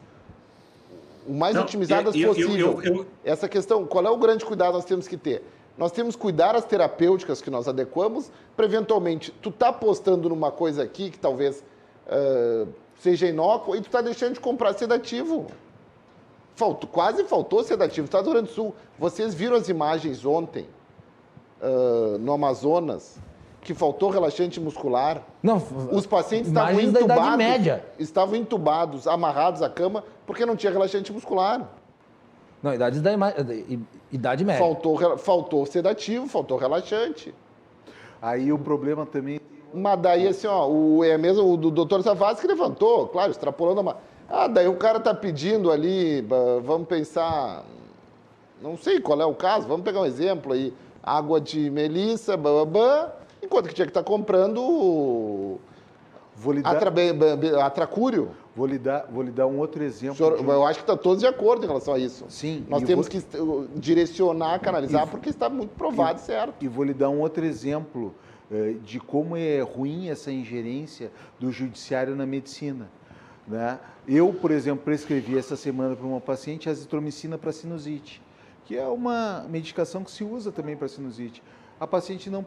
C: o mais otimizadas possível. Essa questão, qual é o grande cuidado que nós temos que ter? Nós temos que cuidar as terapêuticas que nós adequamos para, eventualmente, tu tá apostando numa coisa aqui que talvez seja inócua e tu tá deixando de comprar sedativo. Quase faltou sedativo. Está no Rio Grande do Sul. Vocês viram as imagens ontem no Amazonas que faltou relaxante muscular?
B: Não,
C: os pacientes estavam entubados, amarrados à cama, porque não tinha relaxante muscular.
B: Não, idade média.
C: Faltou sedativo, faltou relaxante.
F: Aí o problema também...
C: Mas daí, assim, o doutor Zavascki levantou, claro, extrapolando daí o cara tá pedindo ali, vamos pensar, não sei qual é o caso, vamos pegar um exemplo aí, água de melissa, enquanto que tinha que estar comprando
F: Vou lhe dar...
C: A Tracúrio?
F: Vou lhe dar um outro exemplo.
C: Senhor, eu acho que estão todos de acordo em relação a isso.
F: Sim.
C: Nós temos que direcionar, canalizar, porque está muito provado, certo.
F: E vou lhe dar um outro exemplo de como é ruim essa ingerência do judiciário na medicina. Né? Eu, por exemplo, prescrevi essa semana para uma paciente azitromicina para sinusite, que é uma medicação que se usa também para sinusite. A paciente não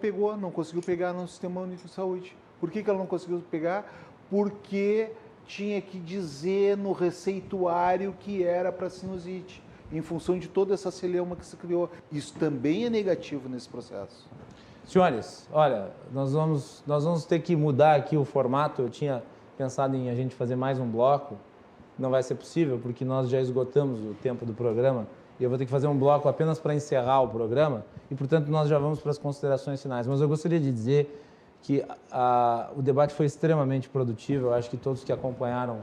F: conseguiu pegar no Sistema Único de Saúde. Por que ela não conseguiu pegar? Porque tinha que dizer no receituário que era para sinusite, em função de toda essa celeuma que se criou. Isso também é negativo nesse processo.
B: Senhores, olha, nós vamos ter que mudar aqui o formato. Eu tinha pensado em a gente fazer mais um bloco. Não vai ser possível, porque nós já esgotamos o tempo do programa. E eu vou ter que fazer um bloco apenas para encerrar o programa. E, portanto, nós já vamos para as considerações finais. Mas eu gostaria de dizer que o debate foi extremamente produtivo. Eu acho que todos que acompanharam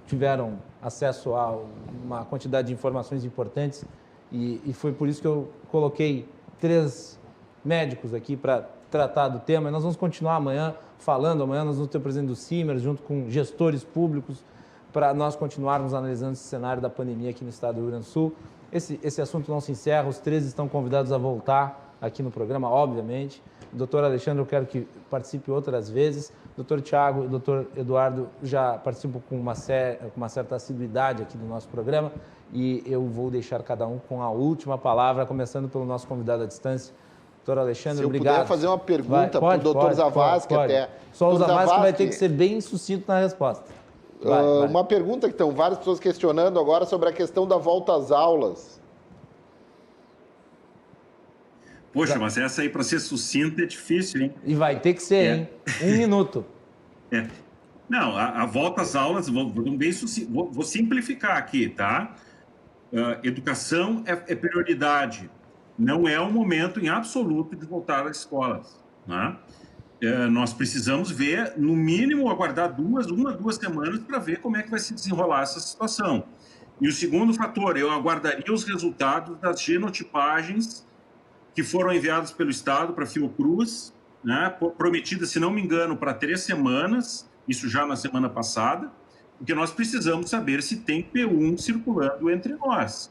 B: tiveram acesso a uma quantidade de informações importantes e foi por isso que eu coloquei 3 médicos aqui para tratar do tema. E nós vamos continuar amanhã falando. Amanhã nós vamos ter o presidente do CIMER junto com gestores públicos para nós continuarmos analisando esse cenário da pandemia aqui no estado do Rio Grande do Sul. Esse assunto não se encerra. Os 3 estão convidados a voltar aqui no programa, obviamente. O doutor Alexandre, eu quero que participe outras vezes. O doutor Tiago e o doutor Eduardo já participam com uma certa assiduidade aqui do nosso programa e eu vou deixar cada um com a última palavra, começando pelo nosso convidado à distância. Doutor Alexandre, obrigado.
C: Se eu puder fazer uma pergunta para o doutor Zavascki até.
B: Só o Zavascki vai ter que ser bem sucinto na resposta. Vai.
C: Uma pergunta que estão várias pessoas questionando agora sobre a questão da volta às aulas.
D: Poxa, mas essa aí, para ser sucinta, é difícil, hein?
B: E vai ter que ser, hein? 1 minuto.
D: Não, a volta às aulas, vou simplificar aqui, tá? Educação é prioridade. Não é o momento em absoluto de voltar às escolas, né? Nós precisamos ver, no mínimo, aguardar 1 a 2 semanas para ver como é que vai se desenrolar essa situação. E o segundo fator, eu aguardaria os resultados das genotipagens que foram enviadas pelo Estado para a Fiocruz, né, prometidas, se não me engano, para 3 semanas, isso já na semana passada, porque nós precisamos saber se tem P1 circulando entre nós.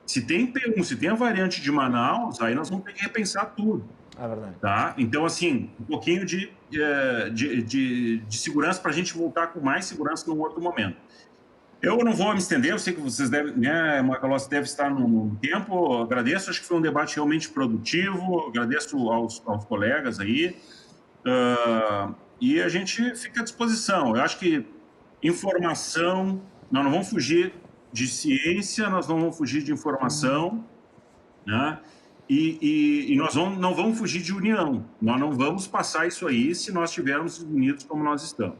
D: Se tem P1, se tem a variante de Manaus, aí nós vamos ter que repensar tudo.
B: É verdade.
D: Tá? Então, assim, um pouquinho de segurança para a gente voltar com mais segurança num outro momento. Eu não vou me estender, eu sei que vocês devem, né, Macalossi deve estar no tempo, agradeço, acho que foi um debate realmente produtivo, agradeço aos colegas aí, e a gente fica à disposição. Eu acho que informação, nós não vamos fugir de ciência, nós não vamos fugir de informação, né? E nós não vamos fugir de união. Nós não vamos passar isso aí se nós estivermos unidos como nós estamos.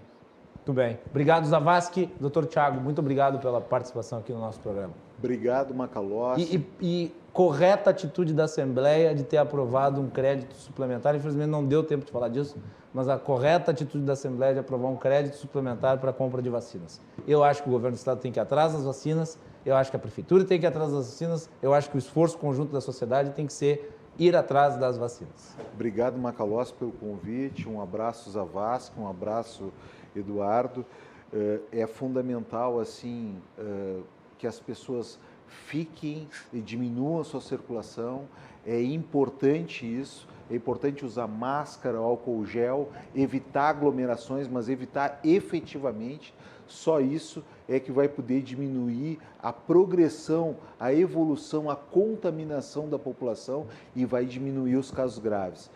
B: Muito bem. Obrigado, Zavascki. Doutor Tiago, muito obrigado pela participação aqui no nosso programa.
F: Obrigado, Macalossi.
B: E correta atitude da Assembleia de ter aprovado um crédito suplementar. Infelizmente não deu tempo de falar disso, mas a correta atitude da Assembleia de aprovar um crédito suplementar para a compra de vacinas. Eu acho que o governo do Estado tem que ir atrás das vacinas, eu acho que a Prefeitura tem que ir atrás das vacinas, eu acho que o esforço conjunto da sociedade tem que ser ir atrás das vacinas.
F: Obrigado, Macalossi, pelo convite. Um abraço, Zavascki, um abraço, Eduardo. É fundamental, assim, que as pessoas fiquem e diminuam a sua circulação. É importante isso. É importante usar máscara, álcool gel, evitar aglomerações, mas evitar efetivamente. Só isso é que vai poder diminuir a progressão, a evolução, a contaminação da população e vai diminuir os casos graves.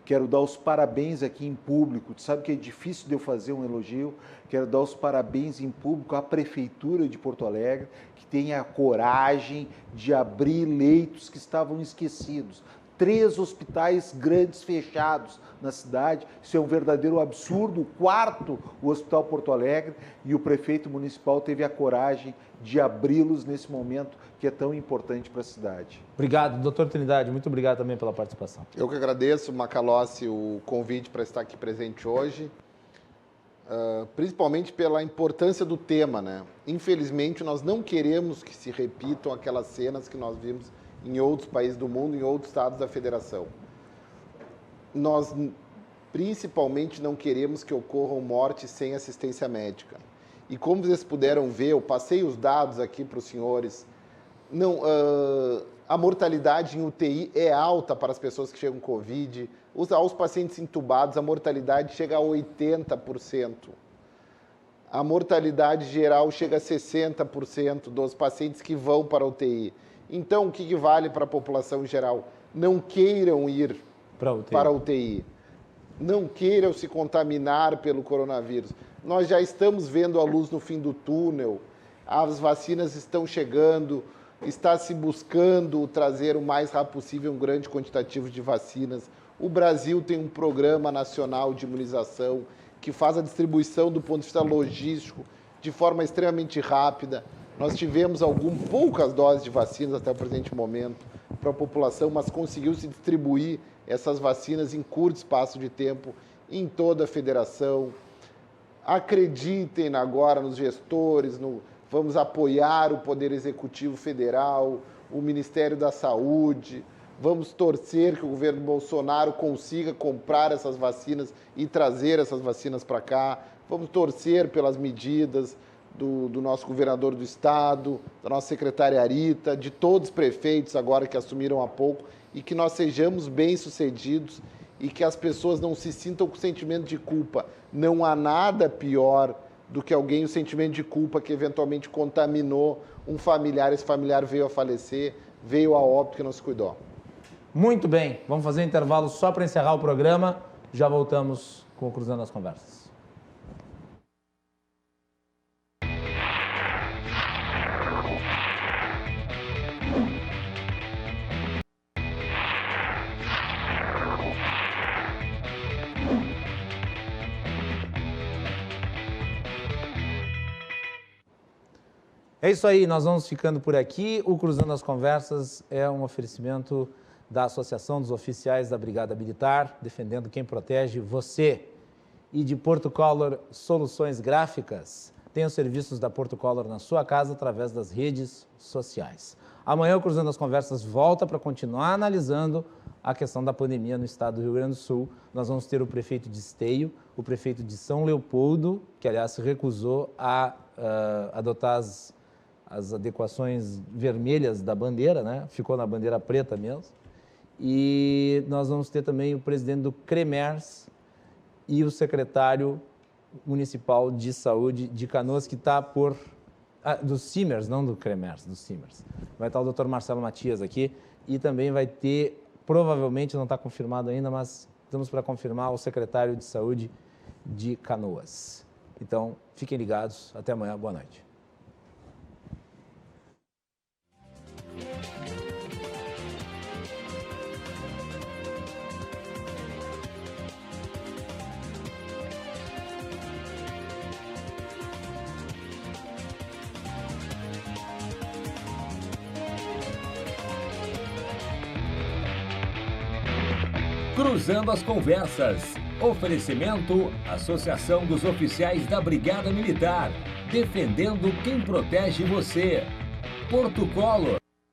F: Quero dar os parabéns aqui em público. Sabe que é difícil de eu fazer um elogio? Quero dar os parabéns em público à Prefeitura de Porto Alegre, que tem a coragem de abrir leitos que estavam esquecidos. 3 hospitais grandes fechados na cidade. Isso é um verdadeiro absurdo. O 4º, o Hospital Porto Alegre, e o prefeito municipal teve a coragem de abri-los nesse momento que é tão importante para a cidade.
B: Obrigado, doutor Trindade. Muito obrigado também pela participação.
C: Eu que agradeço, Macalossi, o convite para estar aqui presente hoje, principalmente pela importância do tema, né? Infelizmente, nós não queremos que se repitam aquelas cenas que nós vimos em outros países do mundo, em outros estados da federação. Nós Principalmente não queremos que ocorram mortes sem assistência médica. E como vocês puderam ver, eu passei os dados aqui para os senhores, a mortalidade em UTI é alta para as pessoas que chegam com Covid. Aos pacientes entubados, a mortalidade chega a 80%. A mortalidade geral chega a 60% dos pacientes que vão para a UTI. Então, o que vale para a população em geral? Não queiram ir para a UTI. Não queiram se contaminar pelo coronavírus. Nós já estamos vendo a luz no fim do túnel, as vacinas estão chegando, está se buscando trazer o mais rápido possível um grande quantitativo de vacinas. O Brasil tem um programa nacional de imunização que faz a distribuição do ponto de vista logístico de forma extremamente rápida. Nós tivemos poucas doses de vacinas até o presente momento para a população, mas conseguiu se distribuir essas vacinas em curto espaço de tempo em toda a federação. Acreditem agora nos gestores, vamos apoiar o Poder Executivo Federal, o Ministério da Saúde, vamos torcer que o governo Bolsonaro consiga comprar essas vacinas e trazer essas vacinas para cá, vamos torcer pelas medidas do nosso governador do estado, da nossa secretária Arita, de todos os prefeitos agora que assumiram há pouco, e que nós sejamos bem-sucedidos e que as pessoas não se sintam com sentimento de culpa. Não há nada pior do que o sentimento de culpa que eventualmente contaminou um familiar, esse familiar veio a falecer, veio a óbito que não se cuidou.
B: Muito bem, vamos fazer um intervalo só para encerrar o programa, já voltamos com o Cruzando as Conversas. É isso aí, nós vamos ficando por aqui. O Cruzando as Conversas é um oferecimento da Associação dos Oficiais da Brigada Militar, defendendo quem protege você. E de Portocolor Soluções Gráficas. Tem os serviços da Portocolor na sua casa através das redes sociais. Amanhã o Cruzando as Conversas volta para continuar analisando a questão da pandemia no estado do Rio Grande do Sul. Nós vamos ter o prefeito de Esteio, o prefeito de São Leopoldo, que aliás se recusou a adotar as adequações vermelhas da bandeira, né? Ficou na bandeira preta mesmo. E nós vamos ter também o presidente do CREMERS e o secretário municipal de saúde de Canoas, que está dos CIMERS, não do CREMERS, dos CIMERS. Vai estar o Dr. Marcelo Matias aqui e também vai ter, provavelmente não está confirmado ainda, mas estamos para confirmar o secretário de saúde de Canoas. Então, fiquem ligados. Até amanhã. Boa noite.
A: Cruzando as Conversas. Oferecimento: Associação dos Oficiais da Brigada Militar. Defendendo quem protege você. Portocolor.